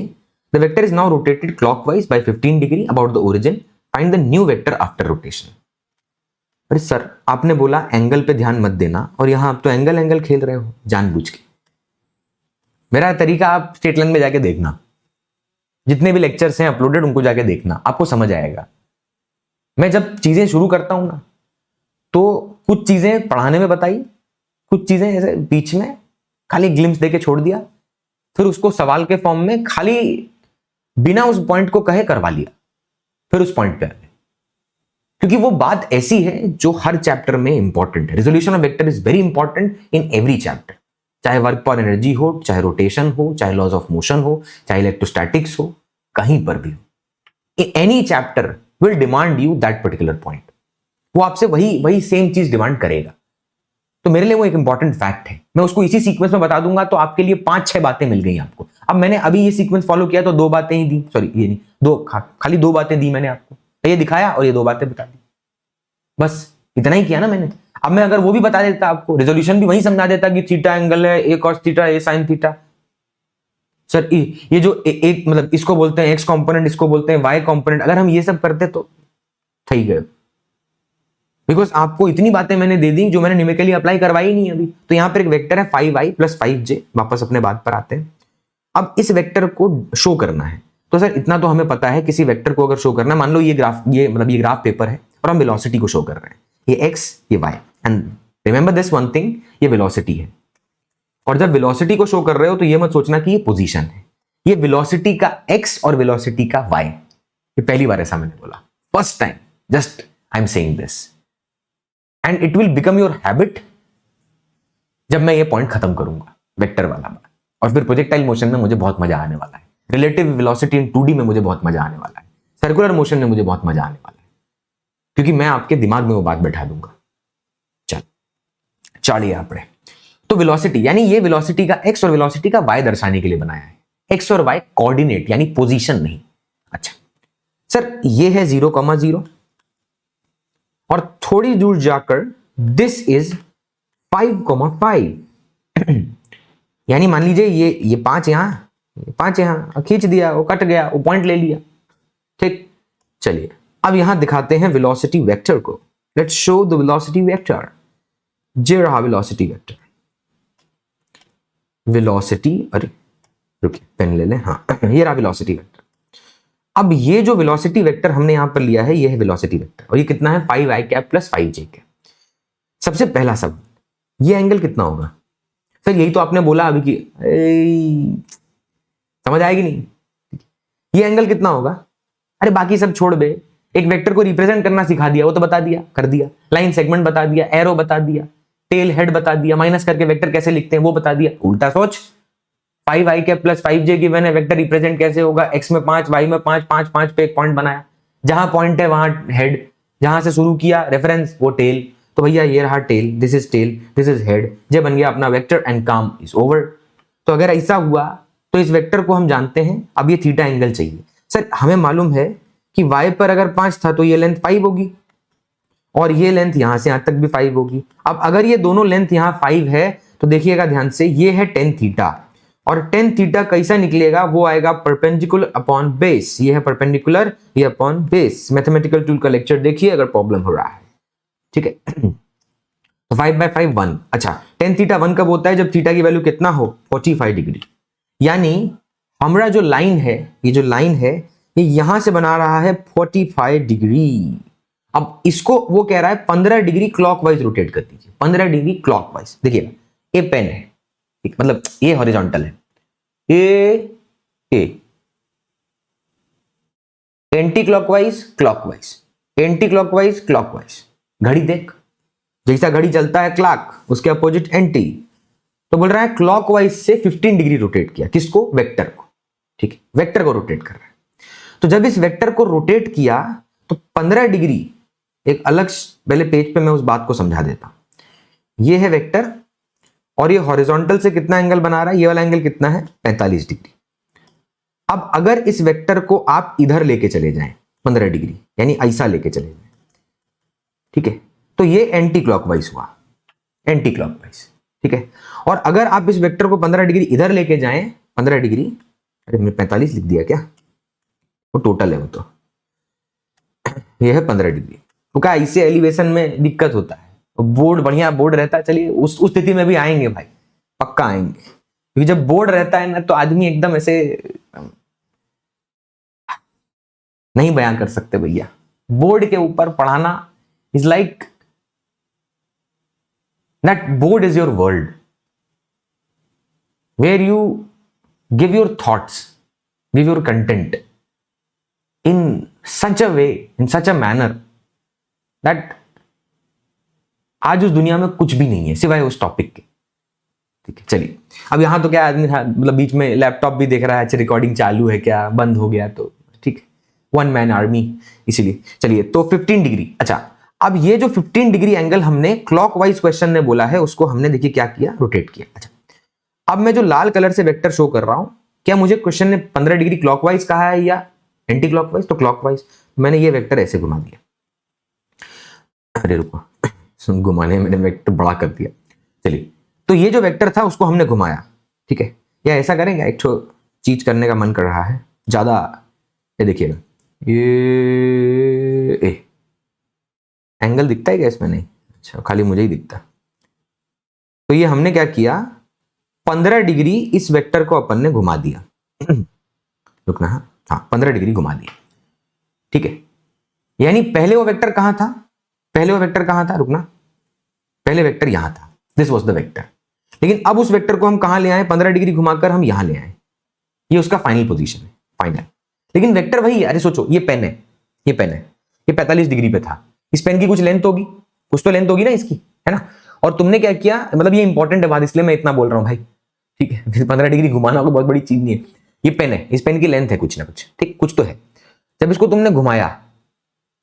The vector is now rotated clockwise by 15 degree about the origin. Find the new vector after rotation. अरे सर, आपने बोला एंगल पे ध्यान मत देना, और यहां आप तो एंगल एंगल खेल रहे हो जानबूझ के। मेरा तरीका आप स्टेट लाइन में जाके देखना, जितने भी लेक्चर्स हैं अपलोडेड उनको जाके देखना, आपको समझ आएगा। मैं जब चीजें शुरू करता हूं ना, तो कुछ चीजें पढ़ाने में बताई, कुछ चीजें ऐसे बीच में खाली ग्लिम्स देके छोड़ दिया, फिर उसको सवाल के फॉर्म में खाली बिना उस पॉइंट को कहे करवा लिया, फिर उस पॉइंट पे आ गए। क्योंकि वो बात ऐसी है जो हर चैप्टर में इंपॉर्टेंट है। Resolution of vector is very important in every chapter, चाहे वर्क पर एनर्जी हो, चाहे रोटेशन हो, चाहे लॉज ऑफ मोशन हो, चाहे इलेक्ट्रोस्टैटिक्स हो, कहीं पर भी हो। Any chapter will demand you that particular point, वो आपसे वही सेम चीज डिमांड करेगा। तो मेरे लिए वो एक इंपॉर्टेंट फैक्ट है। मैं उसको इसी सीक्वेंस में बता दूंगा, तो आपके लिए 5-6 बातें मिल गई आपको। अब मैंने अभी ये सीक्वेंस फॉलो किया तो 2 बातें ही दी, सॉरी ये नहीं, खाली 2 बातें दी मैंने आपको, ये दिखाया और ये 2 बातें बता दी, बस इतना ही किया ना मैंने। अब मैं अगर वो भी बता देता आपको, रेजोल्यूशन भी वही समझा देता कि थीटा एंगल है, ए कॉस थीटा, ए साइन थीटा। सर ये जो एक मतलब इसको बोलते हैं एक्स कॉम्पोनेंट, इसको बोलते हैं वाई कॉम्पोनेंट, अगर हम ये सब करते तो थी गए। बिकॉज आपको इतनी बातें मैंने दे दी जो मैंने न्यूमेरिकली अप्लाई करवाई नहीं अभी। तो यहां पर एक वेक्टर है 5i प्लस 5j। वापस अपने बात पर आते हैं। अब इस वेक्टर को शो करना है, तो सर इतना तो हमें पता है, किसी वेक्टर को अगर शो करना है, मान लो ये ग्राफ, ये ग्राफ पेपर है और हम वेलोसिटी को शो कर रहे हैं, ये x ये y, and remember this one thing, ये वेलोसिटी है। और जब वेलोसिटी को शो कर रहे हो तो ये मत सोचना कि ये पोजीशन है, ये वेलोसिटी का x और वेलोसिटी का y। ये पहली बार ऐसा मैंने बोला, first time, just I am saying this, and it will become your habit जब मैं ये पॉइंट खत्म करूंगा वेक्टर वाला बात। और फिर प्रोजेक्टाइल मोशन में मुझे बहुत मजा आने वाला है, रिलेटिव वेलोसिटी इन 2D में मुझे बहुत मजा आने वाला है, सर्कुलर मोशन में मुझे बहुत मजा आने वाला है, क्योंकि मैं आपके दिमाग में वो बात बैठा दूंगा। चलिए आपने तो वेलोसिटी, यानी ये वेलोसिटी का x और वेलोसिटी का y दर्शाने के लिए बनाया है। x और y कोऑर्डिनेट यानी पोजीशन नहीं। अच्छा सर, ये है 0,0 और थोड़ी दूर जाकर दिस इज 5,5 यानी मान लीजिए ये 5 यहां खींच दिया, वो कट गया, वो पॉइंट ले लिया। ठीक, चलिए अब यहां दिखाते हैं वेलोसिटी वेक्टर को। Let's show the velocity vector. जे रहा वेलोसिटी वेक्टर, वेलोसिटी, अरे रुकिए पेन ले लें, हाँ ये रहा वेलोसिटी वेक्टर। अब ये जो वेलोसिटी वेक्टर हमने यहां पर लिया है, ये है वेलोसिटी वेक्टर, और ये कितना है 5i cap plus 5j cap. सबसे पहला सब, ये एंगल कितना होगा? सर यही तो आपने बोला अभी कि समझ आएगी नहीं, ये एंगल कितना होगा? अरे बाकी सब छोड़ बे, एक वेक्टर को रिप्रेजेंट करना सिखा दिया, वो तो बता दिया, कर दिया, लाइन सेगमेंट बता दिया, एरो बता दिया, टेल हेड बता दिया, माइनस करके वेक्टर कैसे लिखते हैं वो बता दिया। उल्टा सोच, 5i cap plus 5j given है, वेक्टर रिप्रेजेंट कैसे होगा? x में 5, y में 5, 5, 5 पे एक पॉइंट बनाया, जहां पॉइंट है वहां हेड, जहां से शुरू किया रेफरेंस वो टेल, तो भैया ये रहा टेल, दिस इज हेड, ये बन गया अपना वेक्टर एंड काम इज ओवर। तो अगर ऐसा हुआ तो इस वेक्टर को हम जानते हैं, अब ये थीटा एंगल चाहिए। सर हमें मालूम है कि y पर अगर 5 था तो ये लेंथ 5 होगी और ये लेंथ यहां से यहां तक भी 5 होगी। अब अगर ये दोनों लेंथ यहां 5 है तो देखिएगा ध्यान से, ये है टेन थीटा, और टेन थीटा कैसा निकलेगा, वो आएगा परपेंडिकुलर अपॉन बेस। ये है परपेंडिकुलर, ये अपॉन बेस। मैथमेटिकल टूल का लेक्चर देखिए अगर प्रॉब्लम हो रहा है, ठीक है। तो 5/5 1। अच्छा, टेन थीटा 1 कब होता है, जब थीटा की वैल्यू कितना हो, 45 डिग्री। यानी हमारा जो लाइन है, ये जो लाइन है ये यहां से बना रहा है 45 डिग्री। अब इसको वो कह रहा है 15 डिग्री क्लॉकवाइज रोटेट कर दीजिए, 15 डिग्री क्लॉकवाइज। देखिएगा ये पेन है, मतलब ये हॉरिजॉन्टल है, a anti clockwise clockwise, anti clockwise clockwise. घड़ी देख, जैसा घड़ी चलता है क्लॉक, उसके अपोजिट एंटी। तो बोल रहा है क्लॉकवाइज से 15 डिग्री रोटेट किया, किसको, वेक्टर को, ठीक है, वेक्टर को रोटेट कर रहा है। तो जब इस वेक्टर को रोटेट किया तो 15 डिग्री, एक अलग पहले पेज पे मैं उस बात को समझा देता हूं। ये है वेक्टर और ये हॉरिजॉन्टल से कितना एंगल बना रहा है, ये वाला एंगल कितना है, 45 डिग्री। अब अगर इस वेक्टर को आप इधर लेके चले जाएं 15 डिग्री, यानी ऐसा लेके चले जाएं, ठीक है, तो ये एंटी क्लॉकवाइज हुआ, एंटी क्लॉकवाइज, ठीक है। और अगर आप इस वेक्टर को 15 डिग्री इधर लेके जाएं, 15 डिग्री, अरे मैंने 45 लिख दिया क्या, वो टोटल है वो तो, ये है 15 डिग्री। तो क्या इससे एलिवेशन में दिक्कत होता है, बोर्ड बढ़िया बोर्ड रहता है, चलिए उस स्थिति में भी आएंगे भाई, पक्का आएंगे, क्योंकि जब बोर्ड रहता है ना तो आदमी एकदम ऐसे नहीं बयान कर सकते भैया। बोर्ड के ऊपर पढ़ाना is like that board is your world where you give your thoughts, give your content in such a way, in such a manner that आज उस दुनिया में कुछ भी नहीं है सिवाय उस टॉपिक के, ठीक है। चलिए अब यहां तो क्या आदमी था, मतलब बीच में लैपटॉप भी देख रहा है, अच्छा रिकॉर्डिंग चालू है क्या, बंद हो गया तो ठीक है, वन मैन आर्मी, इसीलिए। चलिए तो 15 डिग्री। अच्छा, अब ये जो 15 डिग्री एंगल हमने क्लॉकवाइज क्वेश्चन ने बोला है, उसको हमने देखिए क्या किया, रोटेट किया। अच्छा, अब मैं जो लाल कलर से वेक्टर शो कर रहा हूं, क्या मुझे क्वेश्चन ने 15 डिग्री क्लॉकवाइज कहा है या एंटी क्लॉकवाइज, तो क्लॉकवाइज। मैंने ये वेक्टर ऐसे घुमा दिया, अरे रुको घुमाने मैंने वेक्टर बड़ा कर दिया। चलिए, तो ये जो वेक्टर था उसको हमने घुमाया, ठीक है। या ऐसा करेंगे, एक तो चीज करने का मन कर रहा है ज्यादा, ये देखिएगा, ये एंगल दिखता है क्या इसमें, नहीं, अच्छा खाली मुझे ही दिखता। तो ये हमने क्या किया, 15 डिग्री इस वेक्टर को अपन ने घुमा दिया रुकना, हाँ 15 डिग्री घुमा दिया, ठीक है। यानी पहले वो वेक्टर कहां था, पहले वो वेक्टर कहां था, रुकना, पहले वेक्टर यहां था, दिस वाज द वेक्टर। लेकिन अब उस वेक्टर को हम कहां ले आए, 15 डिग्री घुमाकर हम यहां ले आए, ये उसका फाइनल पोजीशन है, फाइनल। लेकिन वेक्टर वही है, अरे सोचो ये पेन है, ये पेन है, ये 45 डिग्री पे था, इस पेन की कुछ लेंथ होगी, कुछ तो लेंथ होगी ना इसकी, है ना। और तुमने क्या किया, मतलब ये इंपॉर्टेंट है बात, इसलिए मैं इतना बोल रहा हूं भाई, ठीक है। 15 डिग्री घुमाना कोई बहुत बड़ी चीज नहीं है, ये पेन है, इस पेन की लेंथ है कुछ ना कुछ, ठीक, कुछ तो है। जब इसको तुमने घुमाया,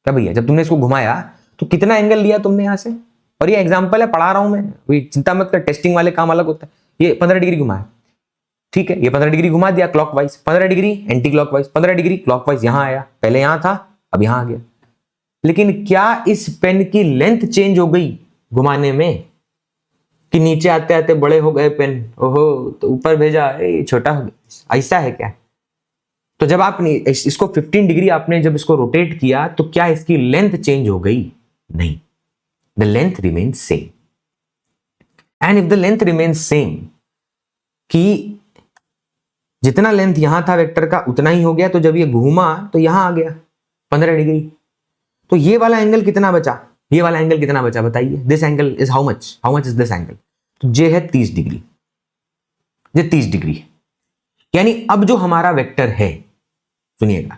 क्या भैया, जब तुमने इसको घुमाया तो कितना एंगल लिया तुमने यहां से, और ये एग्जांपल है, पढ़ा रहा हूं मैं, कोई चिंता मत कर, टेस्टिंग वाले काम अलग होता है। ये 15 डिग्री घुमाया, ठीक है, ये 15 डिग्री घुमा दिया clockwise, 15 degree anti clockwise, 15 degree clockwise, यहां आया, पहले यहां था अब यहां आ गया। लेकिन क्या इस पेन की लेंथ चेंज हो गई घुमाने में, कि नीचे आते आते बड़े हो गए पेन, ओहो, तो ऊपर भेजा छोटा हो गया, ऐसा है क्या। तो जब आपने इसको 15 डिग्री आपने जब इसको रोटेट किया तो क्या इसकी लेंथ चेंज हो गई, नहीं, the length remains same. And if the length remains same, कि जितना लेंथ यहां था वेक्टर का उतना ही हो गया, तो जब ये घूमा तो यहां आ गया 15 डिग्री, तो ये वाला एंगल कितना बचा, ये वाला एंगल कितना बचा बताइए, this angle is how much is this angle, तो ये है 30 डिग्री, ये 30 डिग्री है। यानी अब जो हमारा वेक्टर है, सुनिएगा,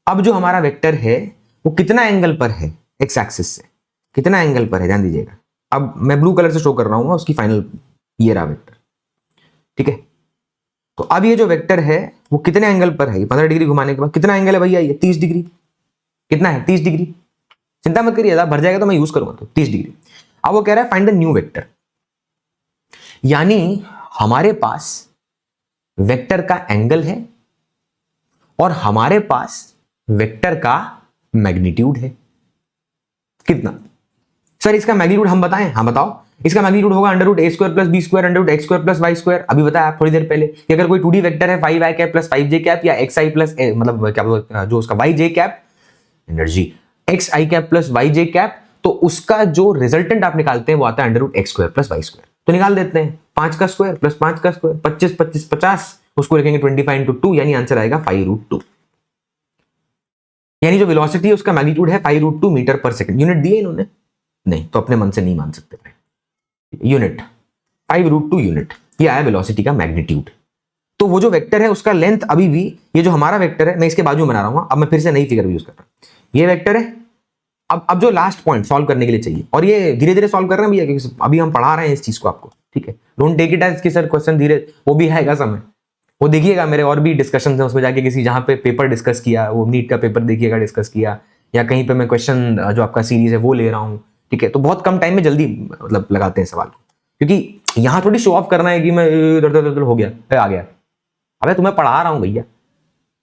अब जो हमारा वेक्टर है वो कितना एंगल पर है, एक्स एक्सिस से कितना एंगल पर है, ध्यान दीजिएगा। अब मैं ब्लू कलर से शो कर रहा हूं उसकी फाइनल, ये रहा वेक्टर, ठीक है। तो अब ये जो वेक्टर है वो कितने एंगल पर है, 15 डिग्री घुमाने के बाद कितना एंगल है भैया, ये 30 डिग्री, कितना है 30 डिग्री, चिंता मत करिए, भर जाएगा तो मैं यूज करूंगा, तो 30 डिग्री। अब वो कह रहा है फाइंड द न्यू वेक्टर, यानी हमारे पास वेक्टर का एंगल है और हमारे पास वेक्टर का मैग्नीट्यूड है। कितना? सर इसका मैग्नीट्यूड हम बताएं? हाँ बताओ। इसका मैग्नीट्यूड होगा under root a square plus b square under root x square plus y square. अभी बताया आप थोड़ी देर पहले कि अगर कोई 2D वेक्टर है 5i cap plus 5j cap या xi प्लस मतलब क्या जो उसका yj cap energy xi cap plus yj cap, तो उसका जो रिजल्टेंट आप निकालते हैं वो आता है under root x square plus y square. तो निकाल देते हैं 5 का स्क्वायर प्लस 5 का स्क्वायर 25 25 50, उसको लिखेंगे 25 इंटू 2, यानी आंसर आएगा 5√2। यानी जो वेलोसिटी है उसका मैग्नीट्यूड है 5√2 मीटर पर सेकंड। यूनिट दिए इन्होंने? नहीं, तो अपने मन से नहीं मान सकते भाई। यूनिट 5√2 यूनिट, ये आया वेलोसिटी का मैग्नीट्यूड। तो वो जो वेक्टर है उसका लेंथ अभी भी, ये जो हमारा वेक्टर है मैं इसके बाजू में बना रहा हूं, अब मैं फिर से नई फिगर यूज कर रहा हूं। ये वेक्टर है। अब जो लास्ट पॉइंट सॉल्व करने के लिए चाहिए, और ये धीरे धीरे सॉल्व कर रहे हैं भैया क्योंकि अभी हम पढ़ा रहे हैं इस चीज को आपको, ठीक है? डोंट टेक इट एज कि सर क्वेश्चन धीरे, वो भी आएगा समय, वो देखिएगा मेरे और भी डिस्कशन है उसमें जाके, किसी जहां पे पेपर डिस्कस किया, वो नीट का पेपर देखिएगा डिस्कस किया, या कहीं पे मैं क्वेश्चन जो आपका सीरीज है वो ले रहा हूं, ठीक है? तो बहुत कम टाइम में जल्दी मतलब लगाते हैं सवाल, क्योंकि यहां थोड़ी शो ऑफ करना है कि मैं इधर हो गया आ गया। अबे तुम्हें पढ़ा रहा हूं भैया।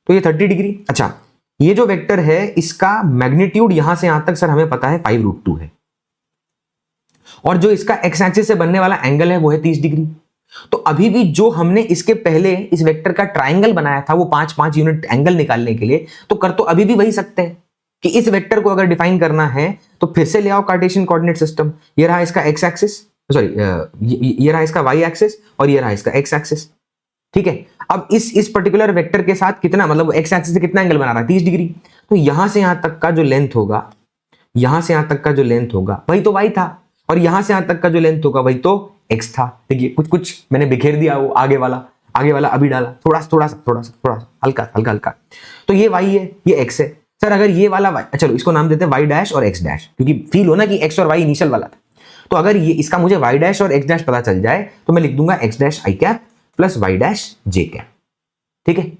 तो ये 30 डिग्री। अच्छा, ये जो वेक्टर है इसका मैग्नीट्यूड यहां से यहां तक सर हमें पता है 5√2 है, और जो इसका एक्स एक्सिस से बनने वाला एंगल है वो है 30 डिग्री। तो अभी भी जो हमने इसके पहले इस वेक्टर का ट्राइंगल बनाया था वो 5-5 यूनिट एंगल निकालने के लिए, तो कर तो अभी भी वही सकते हैं कि इस वेक्टर को अगर डिफाइन करना है तो फिर से ले आओ कार्टेशियन कोऑर्डिनेट सिस्टम। ये रहा इसका एक्स एक्सिस, सॉरी ये रहा इसका वाई एक्सिस और ये रहा इसका एक्स एक्सिस, ठीक है? अब इस पर्टिकुलर वेक्टर के साथ कितना, मतलब एक्स एक्सिस से कितना एंगल बना रहा है? 30 डिग्री। तो यहां से यहां तक का जो लेंथ होगा, यहां से यहां तक का जो लेंथ होगा वही तो वाई था, और यहां से यहां तक का जो लेंथ होगा वही तो एक्स था। देखिए कुछ कुछ मैंने बिखेर दिया, वो आगे वाला अभी डाला, थोड़ा सा हल्का। तो ये वाई है, ये एक्स है। सर अगर ये वाला वाई, चलो इसको नाम देते हैं वाई डैश और एक्स डैश, क्योंकि फील हो ना कि एक्स और वाई इनिशियल वाला था। तो अगर ये इसका मुझे वाई डैश और एक्स डैश पता चल जाए तो मैं लिख दूंगा x dash i cap plus y dash j cap, ठीक है?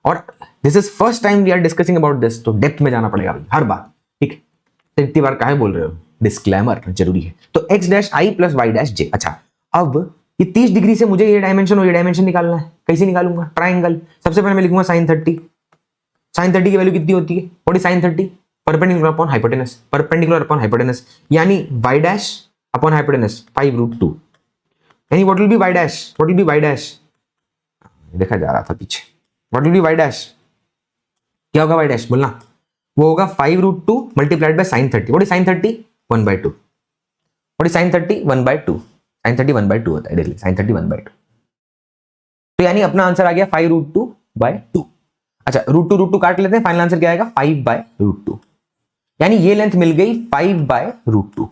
और this is first time we are discussing about this, तो डेप्थ में जाना पड़ेगा भाई हर बार, ठीक है? तो इतनी बार काहे बोल रहे हो, डिस्क्लेमर जरूरी है। तो x dash i plus y dash j. अच्छा, अब ये 30 डिग्री से मुझे ये डायमेंशन और ये डायमेंशन निकालना है। कैसे निकालूंगा? ट्राइंगल। सबसे पहले मैं लिखूंगा साइन 30। साइन 30 की वैल्यू कितनी होती है? What is sine 30? Perpendicular upon hypotenuse, perpendicular upon hypotenuse, यानी वाई डैश अपॉन हाइपोटेनस 5√2, यानी what will be y dash? What will be y dash? देखा जा रहा था पीछे। What will be y dash? क्या होगा वाई डैश? बोलना। वो होगा 5√2 multiplied by sine 30। What is sine 30? 1/2। What is sine 30? 1/2। Sine 30 1/2 होता है डायरेक्टली, साइन 30 1/2। तो यानी अपना आंसर आ गया 5√2/2। अच्छा, √2 काट लेते हैं, फाइनल आंसर क्या आएगा? 5/√2। यानी ये लेंथ मिल गई 5/√2।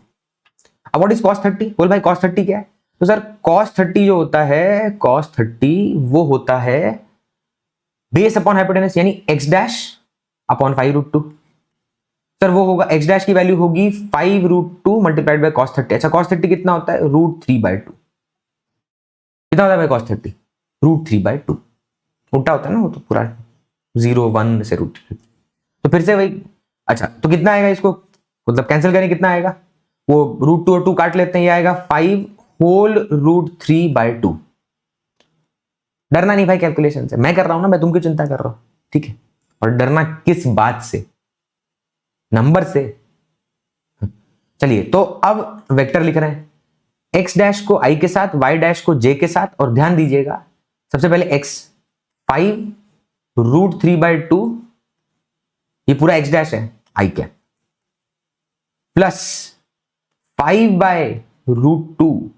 अब व्हाट इज cos 30? बोल भाई cos 30 क्या है? तो सर cos 30 जो होता है, cos 30 वो होता है बेस अपॉन हाइपोटेनस, यानी x डैश अपॉन 5√2। सर वो होगा x डैश की वैल्यू होगी 5√2 मल्टीप्लाइड बाय cos 30। अच्छा, cos 30 कितना होता है? √3/2। कितना होता है भाई cos 30? √3/2। उल्टा होता है ना वो, तो पूरा 0 1 से √3। तो फिर से वही। अच्छा, तो कितना आएगा इसको मतलब कैंसिल करें, कितना आएगा? वो √2 और 2 काट लेते हैं, ये आएगा 5 होल √3/2। डरना नहीं भाई कैलकुलेशन से, मैं कर रहा हूं ना, मैं तुमकी चिंता कर रहा हूं, ठीक है? और डरना किस बात से? नंबर से। चलिए, तो अब वेक्टर लिख रहे हैं, एक्स डैश को आई के साथ, वाई डैश को जे के साथ, और ध्यान दीजिएगा सबसे पहले एक्स 5√3/2, ये पूरा एक्स डैश है आई क्या, प्लस 5/√2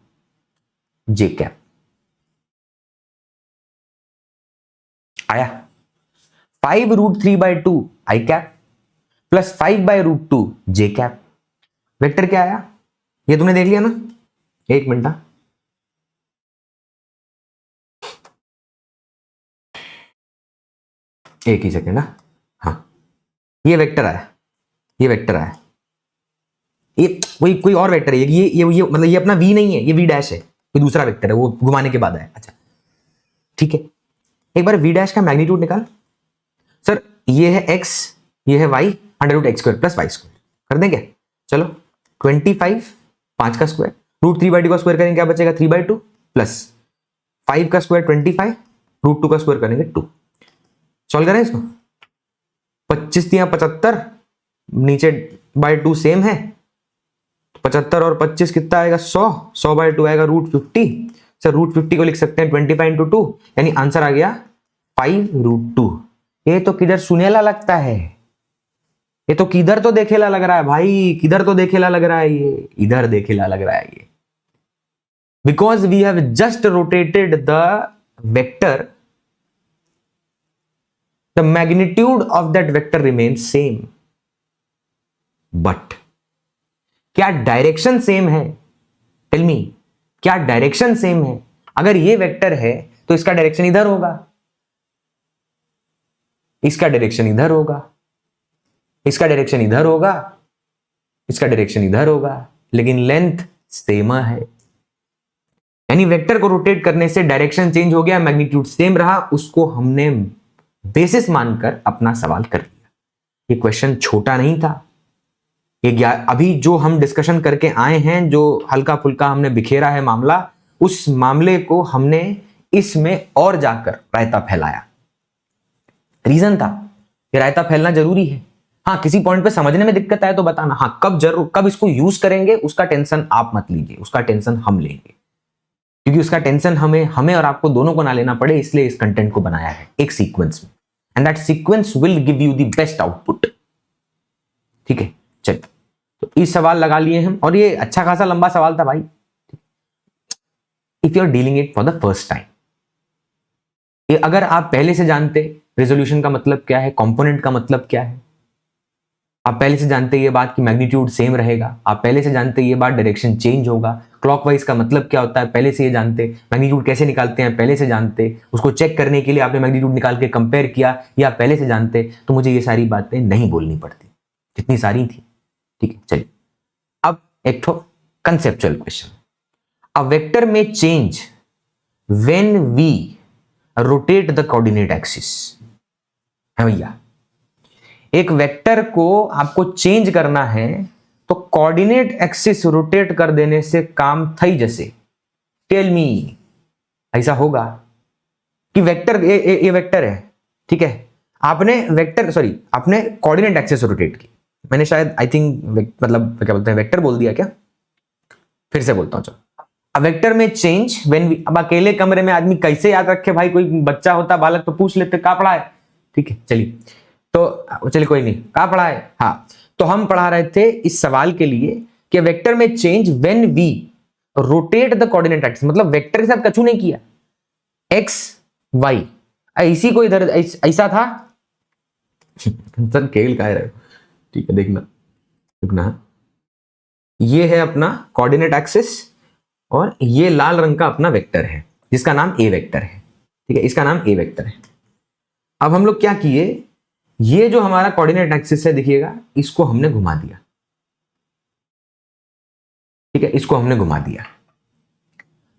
जे कैप। आया 5√3/2 आई कैप प्लस 5/√2 जे कैप। वेक्टर क्या आया? ये तुमने देख लिया ना? एक मिनट, एक ही सेकेंड। हाँ, ये वेक्टर आया, ये वेक्टर आया, ये कोई और वेक्टर है, ये मतलब ये अपना v नहीं है, ये v डैश है, कोई दूसरा वेक्टर है, वो घुमाने के बाद आया। अच्छा ठीक है, एक बार v डैश का मैग्नीट्यूड निकाल। सर ये है x, ये है y, under root x square plus y square कर दें क्या? चलो 25 5 का स्क्वायर, √3/2 का स्क्वायर करेंगे क्या बचेगा 3/2 प्लस 5 का स्क्वायर 25, √2 का स्क्वायर करेंगे 2। सॉल्व करें इसको, 25 दिया 75, नीचे बाय 2 सेम है, 75 और 25 कितना आएगा 100, 100/2 आएगा √50। सर √50 को लिख सकते हैं 25 × 2, यानी आंसर आ गया 5√2। ये तो किधर सुनेला लगता है, ये तो किधर तो देखेला लग रहा है भाई, किधर तो देखेला लग रहा है, ये इधर देखेला लग रहा है ये, because we have just rotated the vector, the magnitude of that vector remains same, but क्या डायरेक्शन सेम है? टेल मी, क्या डायरेक्शन सेम है? अगर ये वेक्टर है तो इसका डायरेक्शन इधर होगा, इसका डायरेक्शन इधर होगा, इसका डायरेक्शन इधर होगा, इसका डायरेक्शन इधर होगा, लेकिन लेंथ सेम है। यानी वेक्टर को रोटेट करने से डायरेक्शन चेंज हो गया, मैग्नीट्यूड सेम रहा, उसको हमने बेसिस मानकर अपना सवाल कर लिया। ये क्वेश्चन छोटा नहीं था, ये अभी जो हम डिस्कशन करके आए हैं, जो हल्का फुल्का हमने बिखेरा है मामला, उस मामले को हमने इसमें और जाकर रायता फैलाया। रीजन था कि रायता फैलना जरूरी है। हाँ, किसी पॉइंट पे समझने में दिक्कत आए तो बताना, हाँ कब इसको यूज करेंगे उसका टेंशन आप मत लीजिए, उसका टेंशन हम लेंगे, क्योंकि उसका टेंशन हमें और आपको दोनों को ना लेना पड़े, इसलिए इस कंटेंट को बनाया है एक सीक्वेंस में, and that sequence will give you the best output. ठीक है, चलिए, तो इस सवाल लगा लिए हम, और ये अच्छा खासा लंबा सवाल था भाई। If you are dealing it for the first time, अगर आप पहले से जानते रेजोल्यूशन का मतलब क्या है, कंपोनेंट का मतलब क्या है, आप पहले से जानते ये बात कि मैग्नीट्यूड सेम रहेगा, आप पहले से जानते ये बात डायरेक्शन चेंज होगा, क्लॉकवाइज का मतलब क्या होता है पहले से ये जानते, मैग्नीट्यूड कैसे निकालते हैं पहले से जानते, उसको चेक करने के लिए आपने मैग्नीट्यूड निकाल के कंपेयर किया, या आप पहले से जानते, तो मुझे ये सारी बातें नहीं बोलनी पड़ती, जितनी सारी थी। ठीक है, चलिए अब एक तो कंसेप्चुअल क्वेश्चन, अ वेक्टर में change when we rotate the coordinate axis. है भैया, एक वेक्टर को आपको चेंज करना है तो कोऑर्डिनेट एक्सिस रोटेट कर देने से काम थई जैसे। टेल मी, ऐसा होगा कि वेक्टर ये वेक्टर है, ठीक है, आपने आपने कोऑर्डिनेट एक्सिस रोटेट की, मैंने शायद आई थिंक मतलब क्या बोलते हैं वेक्टर बोल दिया क्या, फिर से बोलता हूं, चलो। अब वेक्टर में चेंज व्हेन वी, अब अकेले कमरे में आदमी कैसे याद रखे भाई, कोई बच्चा होता बालक तो पूछ लेते कहाँ पढ़ा है। ठीक है, चलिए, तो चलिए कोई नहीं, कहाँ पढ़ा है, हाँ, तो हम पढ़ा रहे थे इस सवाल के लिए कि वेक्टर में change when we rotate the coordinate axis, मतलब वेक्टर के साथ कछु नहीं किया, एक्स वाई ऐसी को इधर ऐसा था सर केवल कह रहे हो, ठीक है, देखना ये है अपना कोऑर्डिनेट एक्सिस, और ये लाल रंग का अपना वेक्टर है जिसका नाम ए वेक्टर है। ठीक है, इसका नाम ए वेक्टर है। अब हम लोग क्या किए, ये जो हमारा कोऑर्डिनेट एक्सिस है देखिएगा, इसको हमने घुमा दिया। ठीक है, इसको हमने घुमा दिया,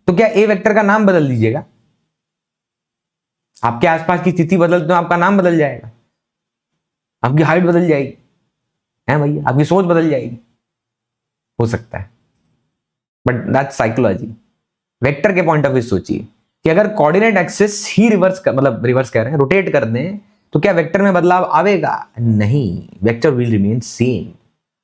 तो क्या ए वेक्टर का नाम बदल दीजिएगा, आपके आसपास की स्थिति बदलते तो आपका नाम बदल जाएगा, आपकी हाइट बदल जाएगी, है भैया, आपकी सोच बदल जाएगी, हो सकता है, बट दैट्स साइकोलॉजी। वेक्टर के पॉइंट ऑफ व्यू सोचिए कि अगर कोऑर्डिनेट एक्सिस ही रिवर्स कह रहे हैं, रोटेट कर दें, तो क्या वेक्टर में बदलाव आवेगा? नहीं, वेक्टर विल रिमेन सेम।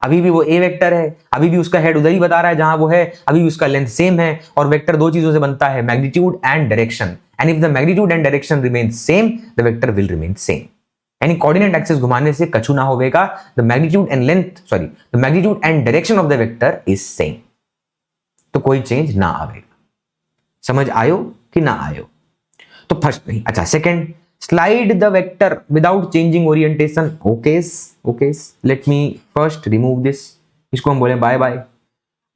अभी भी वो ए वेक्टर है, अभी भी उसका हेड उधर ही बता रहा है जहां वो है, अभी भी उसका लेंथ सेम है, और वेक्टर दो चीजों से बनता है, magnitude and direction, and if the magnitude and direction remain same, the vector will remain same. यानी कोऑर्डिनेट एक्सिस घुमाने से कछु ना होगा, the magnitude and direction of the vector is same, तो कोई चेंज ना आवेगा। समझ आयो कि ना आयो? तो फर्स्ट नहीं, अच्छा second, slide the vector without changing orientation. Okay, let me first remove this, इसको हम बोले बाय बाय।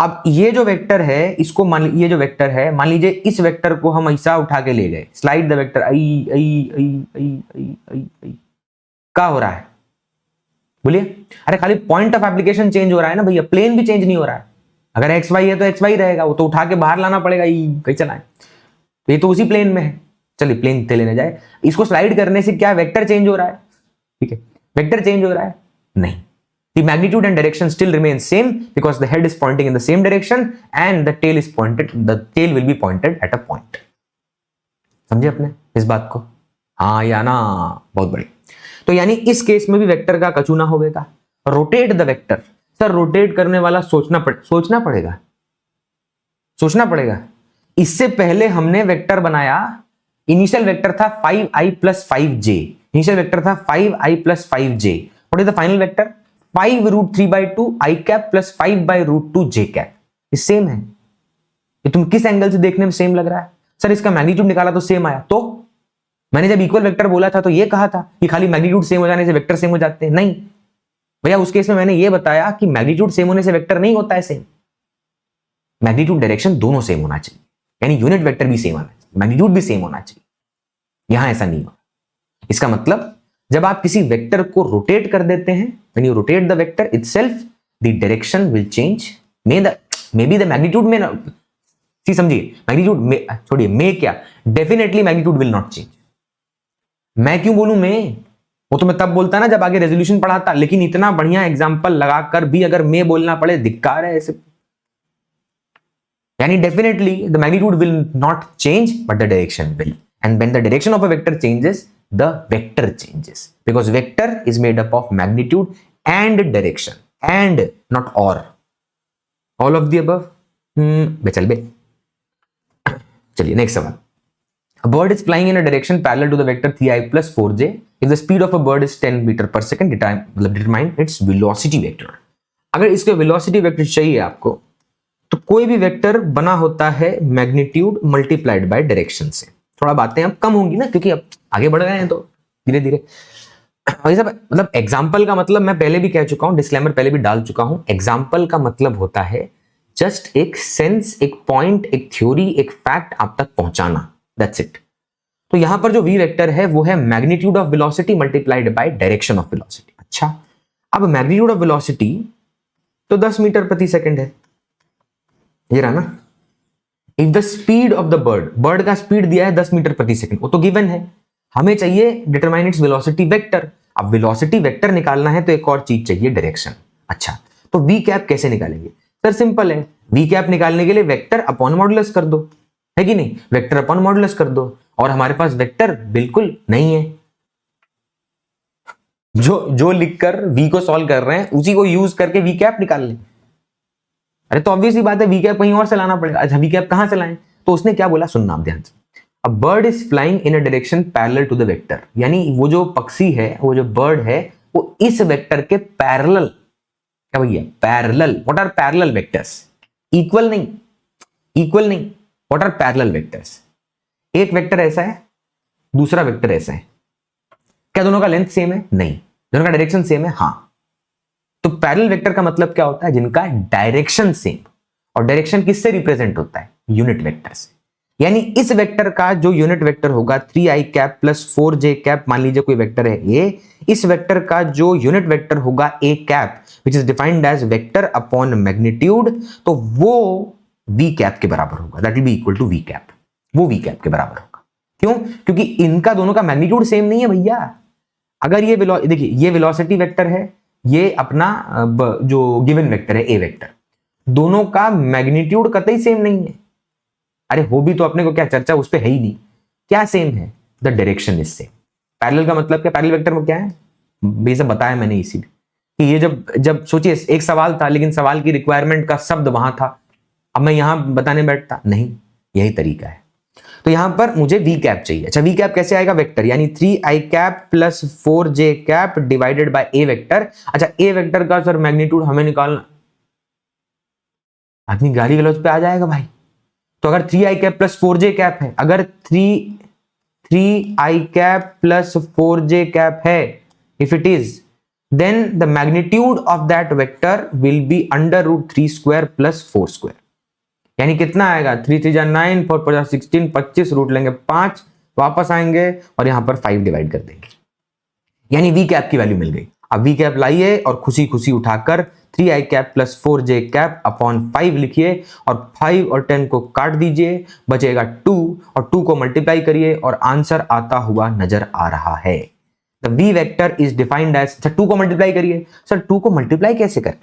अब ये जो वेक्टर है, इसको ये जो वेक्टर है, मान लीजिए इस वेक्टर को हम ऐसा उठा के ले गए, स्लाइड द वेक्टर, क्या हो रहा है बोलिए? अरे खाली पॉइंट ऑफ एप्लीकेशन चेंज हो रहा है ना भैया, प्लेन भी चेंज नहीं हो रहा है। अगर एक्स वाई है तो एक्स वाई रहेगा, वो तो उठा के बाहर लाना पड़ेगा, कैसे लाए, तो ये तो उसी प्लेन में है। चलिए प्लेन ते लेने जाए, इसको स्लाइड करने से क्या वेक्टर चेंज हो रहा है? ठीक है, वेक्टर चेंज हो रहा है? नहीं, The magnitude and direction still remain same because the head is pointing in the same direction and the tail will be pointed at a point. समझे आपने इस बात को? हाँ या ना? बहुत बड़ी। तो यानी इस केस में भी वेक्टर का कचूना होगा। Rotate the vector, sir rotate करने वाला सोचना पड़ेगा। इससे पहले हमने वेक्टर बनाया, इनिशियल वेक्टर था 5i plus 5j, initial vector था 5i plus 5j। What is the final vector? 5 root 3 by 2 i cap plus 5 by root 2 j cap। ये सेम है। ये तुम किस एंगल से देखने में सेम लग रहा है? सर इसका मैग्नीट्यूड निकाला तो सेम आया। तो मैंने जब इक्वल वेक्टर बोला था तो ये कहा था कि खाली मैग्नीट्यूड सेम हो जाने से वेक्टर सेम हो जाते हैं। नहीं भैया, उस केस में मैंने ये बताया कि मैग्नीट्यूड सेम होने से वेक्टर नहीं होता है सेम। मैग्नीट्यूड डायरेक्शन दोनों सेम होना चाहिए, यानी यूनिट वेक्टर भी सेम होना चाहिए, मैग्नीट्यूड भी सेम होना चाहिए। यहां ऐसा नहीं होगा। इसका मतलब जब आप किसी वेक्टर को रोटेट कर देते हैं, when you rotate the vector itself, the direction will change. Maybe the magnitude में समझिए, मैग्नीट्यूड में छोड़िए, में क्या, definitely magnitude will not change. मैं क्यों बोलूं में? वो तो मैं तब बोलता ना जब आगे रेजोल्यूशन पढ़ाता, लेकिन इतना बढ़िया एग्जांपल लगाकर भी अगर मैं बोलना पड़े, धिक्कार है ऐसे। यानी definitely the magnitude will not change but the direction will, and when the direction of a vector changes the vector changes because vector is made up of magnitude and direction and not or all of the above। चल बे, चलिए नेक्स्ट सवाल। A bird is flying in a direction parallel to the vector 3i plus 4j if the speed of a bird is 10 meter per second, determine its velocity vector। अगर इसके वेलोसिटी वेक्टर चाहिए आपको तो कोई भी वेक्टर बना होता है मैग्नीट्यूड मल्टीप्लाइड बाय डायरेक्शन से। थोड़ा बातें अब कम होंगी ना, क्योंकि अब आगे बढ़ गए हैं तो धीरे धीरे। मतलब एग्जाम्पल का मतलब मैं पहले भी कह चुका हूं, डिस्क्लेमर पहले भी डाल चुका हूं। एग्जाम्पल का मतलब होता है जस्ट एक सेंस, एक पॉइंट, एक थ्योरी, एक फैक्ट आप तक पहुंचाना, दैट्स इट। तो यहां पर जो वी वेक्टर है वो है magnitude of velocity multiplied by direction of velocity. अच्छा, अब मैग्नीट्यूड ऑफ वेलोसिटी तो 10 मीटर प्रति सेकंड है, ये रहा ना। If the speed of the bird का स्पीड दिया है 10 मीटर प्रति सेकंड, वो तो गिवन है। हमें चाहिए डिटरमाइन इट्स वेलोसिटी वेक्टर। अब वेलोसिटी वेक्टर निकालना है तो एक और चीज चाहिए, डायरेक्शन। अच्छा, तो वी कैप कैसे निकालेंगे? सर सिंपल है, वी कैप निकालने के लिए वेक्टर अपॉन मॉडुलस कर दो, है कि नहीं? वेक्टर अपॉन मॉडुलस कर दो, और हमारे पास वेक्टर बिल्कुल नहीं है। जो लिखकर वी को सॉल्व कर रहे हैं उसी को यूज करके वी कैप निकाल लें। अरे तो ऑब्वियसली बात है, वी कैप कहीं और से लाना पड़ेगा। अच्छा, वी कैप कहां से लाएं? तो उसने क्या बोला सुनना आप ध्यान से। A bird is flying in a direction parallel to the vector, यानी वो जो पक्षी है, वो जो बर्ड है, वो इस वेक्टर के पैरेलल, क्या भैया parallel. What are parallel vectors? Equal नहीं, इक्वल नहीं। What are parallel vectors? एक वेक्टर ऐसा है, दूसरा वेक्टर ऐसा है, क्या दोनों का लेंथ सेम है? नहीं। दोनों का डायरेक्शन सेम है? हाँ। तो पैरेलल वेक्टर का मतलब क्या होता है? जिनका डायरेक्शन सेम, और डायरेक्शन किससे रिप्रेजेंट होता है? यूनिट वेक्टर से। यानी इस वेक्टर का जो यूनिट वेक्टर होगा 3i cap plus 4j cap, मान लीजिए कोई वेक्टर है ये, इस वेक्टर का जो यूनिट वेक्टर होगा a cap, which is defined as vector upon magnitude, तो वो v कैप के बराबर होगा। That will be equal to v cap. वो v कैप के बराबर होगा। क्यों? क्योंकि इनका दोनों का मैग्नीट्यूड सेम नहीं है भैया। अगर ये देखिए, ये वेलोसिटी वेक्टर है, ये अपना जो गिवन वेक्टर है a वेक्टर, दोनों का मैग्नीट्यूड कतई सेम नहीं है। अरे हो भी तो अपने को क्या चर्चा उस पे है ही नहीं। क्या सेम है? The direction is same. Parallel का मतलब क्या? पैरेलल वेक्टर में क्या है, ये सब बताया मैंने इसीलिए कि ये जब सोचिए एक सवाल था, लेकिन सवाल की रिक्वायरमेंट का शब्द वहां था, अब मैं यहां बताने बैठता नहीं। यही तरीका है। तो यहां पर मुझे वी कैप चाहिए। अच्छा, वी कैप कैसे आएगा? वेक्टर, यानी 3i cap plus 4j cap divided bye ए वेक्टर। अच्छा, ए वेक्टर का सर मैग्नीट्यूड हमें निकालना, आदमी गाली गलौज पे आ जाएगा भाई। तो अगर 3i cap plus 4j cap है, अगर 3i cap plus 4j cap है, if it is, then the magnitude of that vector will be under root 3 square plus 4 square. यानी कितना आएगा? 3 3 जा 9, 4 4 जा 16, 25 रूट लेंगे 5, वापस आएंगे और यहां पर 5 डिवाइड कर देंगे। यानी वी कैप की वैल्यू मिल गई। अब वी कैप लाइए और खुशी खुशी उठाकर 3i cap plus 4j cap upon 5 लिखिए, और 5 और 10 को काट दीजिए, बचेगा 2, और 2 को मल्टीप्लाई करिए और आंसर आता हुआ नजर आ रहा है। The v vector is defined as, अच्छा 2 को मल्टीप्लाई करिए, सर 2 को मल्टीप्लाई कैसे करें?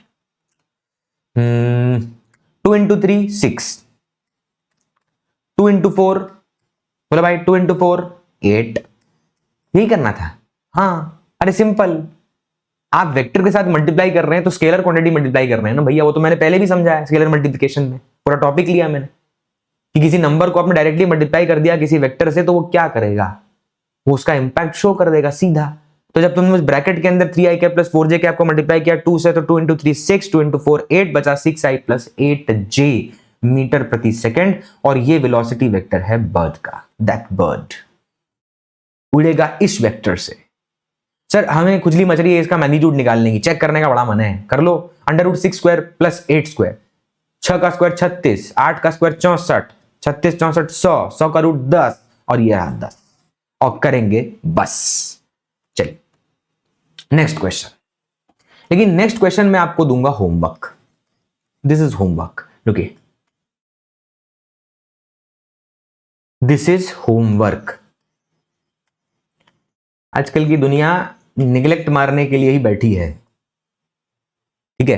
2 इंटू 3 6, 2 इंटू 4, बोलो भाई 2 इंटू 4 8, यही करना था। हाँ अरे सिंपल, आप वेक्टर के साथ मल्टीप्लाई कर रहे हैं तो स्केलर क्वांटिटी मल्टीप्लाई कर रहे हैं ना भैया, वो तो मैंने पहले भी समझाया स्केलर मल्टीप्लिकेशन में, पूरा टॉपिक लिया मैंने कि किसी नंबर को आपने डायरेक्टली मल्टीप्लाई कर दिया किसी वेक्टर से तो वो क्या करेगा, वो उसका इंपैक्ट शो कर देगा सीधा। तो जब तुमने उस ब्रैकेट के अंदर 3i cap plus 4j cap को मल्टीप्लाई किया 2 से, तो 2 इंटू 3 6, 2 इंटू 4 8, बचा 6i प्लस 8j मीटर प्रति सेकेंड, और ये वेलोसिटी वेक्टर है बर्ड का। दैट बर्ड उड़ेगा इस वेक्टर से। सर हमें खुजली मच रही है इसका मैग्नीट्यूड निकालने की, चेक करने का बड़ा मन है, कर लो। √6 स्क्वायर प्लस 8 स्क्वायर, 6 का स्क्वायर 36, 8 का स्क्वायर 64, 36 64 100 का रूट 10, और ये रहा 10, और करेंगे बस। चलिए नेक्स्ट क्वेश्चन। लेकिन नेक्स्ट क्वेश्चन में आपको दूंगा होमवर्क, दिस इज होमवर्क, रुकिए, दिस इज होमवर्क। आजकल की दुनिया निगलेक्ट मारने के लिए ही बैठी है, ठीक है?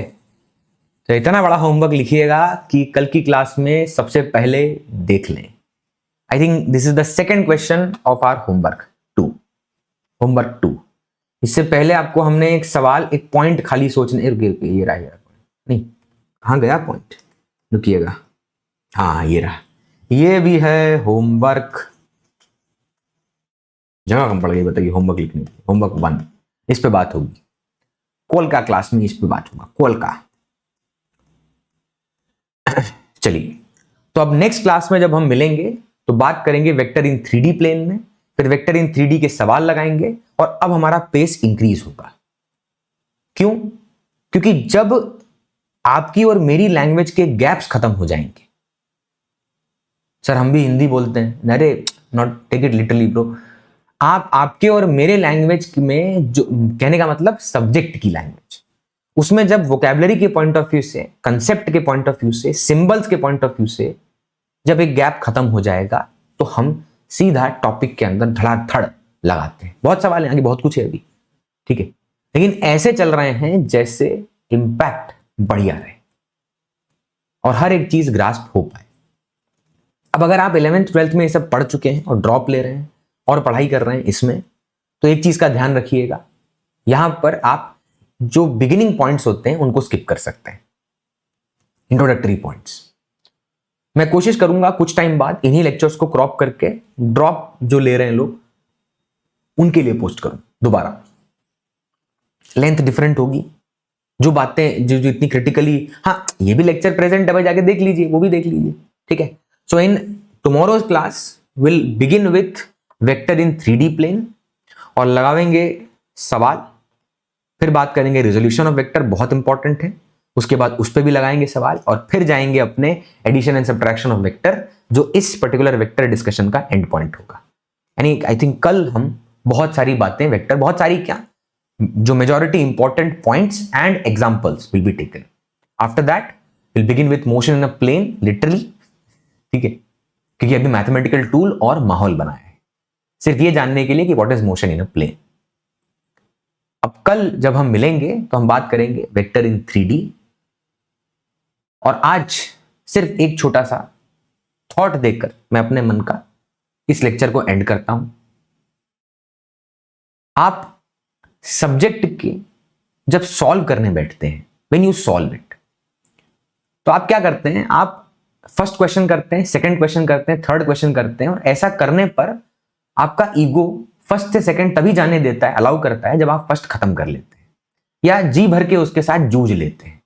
तो इतना बड़ा होमवर्क लिखिएगा कि कल की क्लास में सबसे पहले देख लें। I think this is the second question of our homework 2, homework 2। इससे पहले आपको हमने एक सवाल, एक पॉइंट खाली सोचने, रुकिए ये रहा पॉइंट, नहीं कहाँ गया पॉइंट, रुकिएगा, हाँ ये रहा, ये भी है होमवर्क। जगह कम पड़ गई बताइए होमवर्क लिखने की, होमवर्क 1, इस पे बात होगी कल का क्लास में, इस पे बात होगा कल का। चलिए तो अब नेक्स्ट क्लास में जब हम मिलेंगे तो बात करेंगे वेक्टर इन 3D प्लेन में, फिर वेक्टर इन 3D के सवाल लगाएंगे, और अब हमारा पेस इंक्रीज होगा। क्यों? क्योंकि जब आपकी और मेरी लैंग्वेज के गैप्स खत्म हो जाएंगे, सर हम भी हिंदी बोलते हैं, अरे not take it literally bro, आपके और मेरे लैंग्वेज में, जो कहने का मतलब सब्जेक्ट की लैंग्वेज, उसमें जब वोकैबुलरी के पॉइंट ऑफ व्यू से, कंसेप्ट के पॉइंट ऑफ व्यू से, सिंबल्स के पॉइंट ऑफ व्यू से जब एक गैप खत्म हो जाएगा तो हम सीधा टॉपिक के अंदर धड़ाधड़ लगाते हैं। बहुत सवाल है आगे, बहुत कुछ है अभी, ठीक है, लेकिन ऐसे चल रहे हैं जैसे इंपैक्ट बढ़िया रहे और हर एक चीज ग्रास्प हो पाए। अब अगर आप 11th 12th में ये सब पढ़ चुके हैं और ड्रॉप ले रहे हैं और पढ़ाई कर रहे हैं इसमें, तो एक चीज का ध्यान रखिएगा, यहां पर आप जो बिगिनिंग पॉइंट्स होते हैं उनको स्किप कर सकते हैं, इंट्रोडक्टरी पॉइंट्स। मैं कोशिश करूंगा कुछ टाइम बाद इन्हीं लेक्चर्स को क्रॉप करके ड्रॉप जो ले रहे हैं लोग उनके लिए पोस्ट करूं दोबारा। लेंथ डिफरेंट होगी, जो बातें जो इतनी क्रिटिकली, हाँ ये भी लेक्चर प्रेजेंट है भाई, जाके देख लीजिए, वो भी देख लीजिए, ठीक है। So in tomorrow's class will begin with vector in 3D plane, और लगावेंगे सवाल, फिर बात करेंगे रिजोल्यूशन ऑफ वेक्टर, बहुत इंपॉर्टेंट है, उसके बाद उस पर भी लगाएंगे सवाल, और फिर जाएंगे अपने addition and subtraction of vector, जो इस पर्टिकुलर वेक्टर डिस्कशन का एंड पॉइंट होगा। यानी आई थिंक कल हम बहुत सारी बातें वेक्टर, बहुत सारी क्या, जो majority important points and examples will be taken. After that will begin with motion in a plane literally, ठीक है, क्योंकि अभी मैथमेटिकल टूल और माहौल बनाया है सिर्फ ये जानने के लिए कि what is motion in a plane. अब कल जब हम मिलेंगे तो हम बात करेंगे वेक्टर इन 3D, और आज सिर्फ एक छोटा सा थॉट देकर मैं अपने मन का इस लेक्चर को एंड करता हूं। आप सब्जेक्ट के जब सॉल्व करने बैठते हैं, व्हेन यू सॉल्व इट, तो आप क्या करते हैं, आप फर्स्ट क्वेश्चन करते हैं, सेकंड क्वेश्चन करते हैं, थर्ड क्वेश्चन करते हैं, और ऐसा करने पर आपका ईगो फर्स्ट से सेकंड तभी जाने देता है, अलाउ करता है, जब आप फर्स्ट खत्म कर लेते हैं या जी भर के उसके साथ जूझ लेते हैं,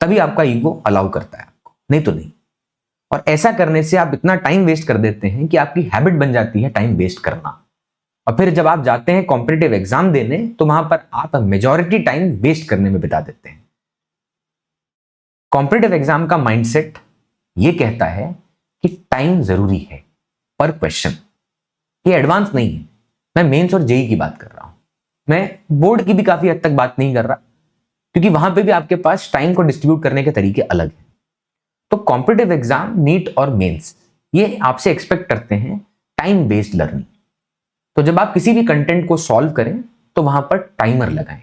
तभी आपका ईगो अलाउ करता है आपको, नहीं तो नहीं। और ऐसा करने से आप इतना टाइम वेस्ट कर देते हैं कि आपकी हैबिट बन जाती है टाइम वेस्ट करना, और फिर जब आप जाते हैं कॉम्पिटिटिव एग्जाम देने तो वहां पर आप मेजॉरिटी टाइम वेस्ट करने में बिता देते हैं। कॉम्पिटिटिव एग्जाम का माइंडसेट ये कहता है कि टाइम जरूरी है पर क्वेश्चन, ये एडवांस नहीं है, मैं मेंस और जेई की बात कर रहा हूं, मैं बोर्ड की भी काफी हद तक बात नहीं कर रहा, क्योंकि वहां पे भी आपके पास टाइम को डिस्ट्रीब्यूट करने के तरीके अलग हैं। तो कॉम्पिटिटिव एग्जाम, नीट और मेंस, ये आपसे एक्सपेक्ट करते हैं टाइम बेस्ड लर्निंग। तो जब आप किसी भी कंटेंट को सॉल्व करें तो वहां पर टाइमर लगाएं,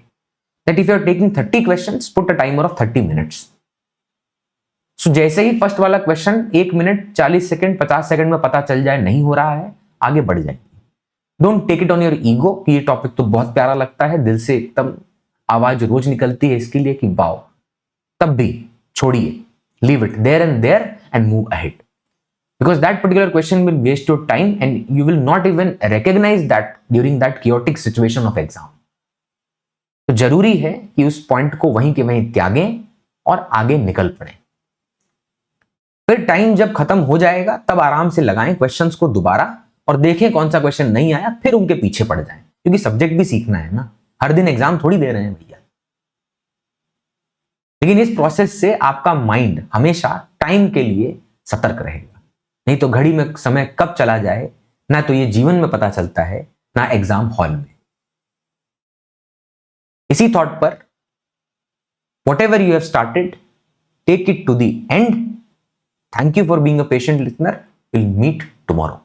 that if you are taking 30 questions put a timer of 30 minutes. So जैसे ही फर्स्ट वाला क्वेश्चन 1 मिनट 40 सेकंड 50 सेकंड में पता चल जाए नहीं हो रहा है, आगे बढ़ जाएगी। Don't take it on your ego कि ये टॉपिक तो बहुत प्यारा लगता है, दिल से एकदम आवाज रोज निकलती है इसके लिए कि वाओ, तब भी छोड़िए, leave it there and there and move ahead, because that particular question will waste your time and you will not even recognize that during that chaotic situation of exam. तो जरूरी है कि उस पॉइंट को वहीं के वहीं त्यागें और आगे निकल पड़े। फिर टाइम जब खत्म हो जाएगा तब आराम से लगाएं क्वेश्चंस को दोबारा और देखें कौन सा क्वेश्चन नहीं आया, फिर उनके पीछे पड़ जाएं, क्योंकि सब्जेक्ट भी सीखना है ना, हर दिन एग्जाम थोड़ी दे रहे हैं भैया। लेकिन इस प्रोसेस से आपका माइंड हमेशा टाइम के लिए सतर्क रहेगा, नहीं तो घड़ी में समय कब चला जाए ना तो ये जीवन में पता चलता है ना एग्जाम हॉल में। इसी थॉट पर whatever you have started, take it to the end. Thank you for being a patient listener. We'll meet tomorrow.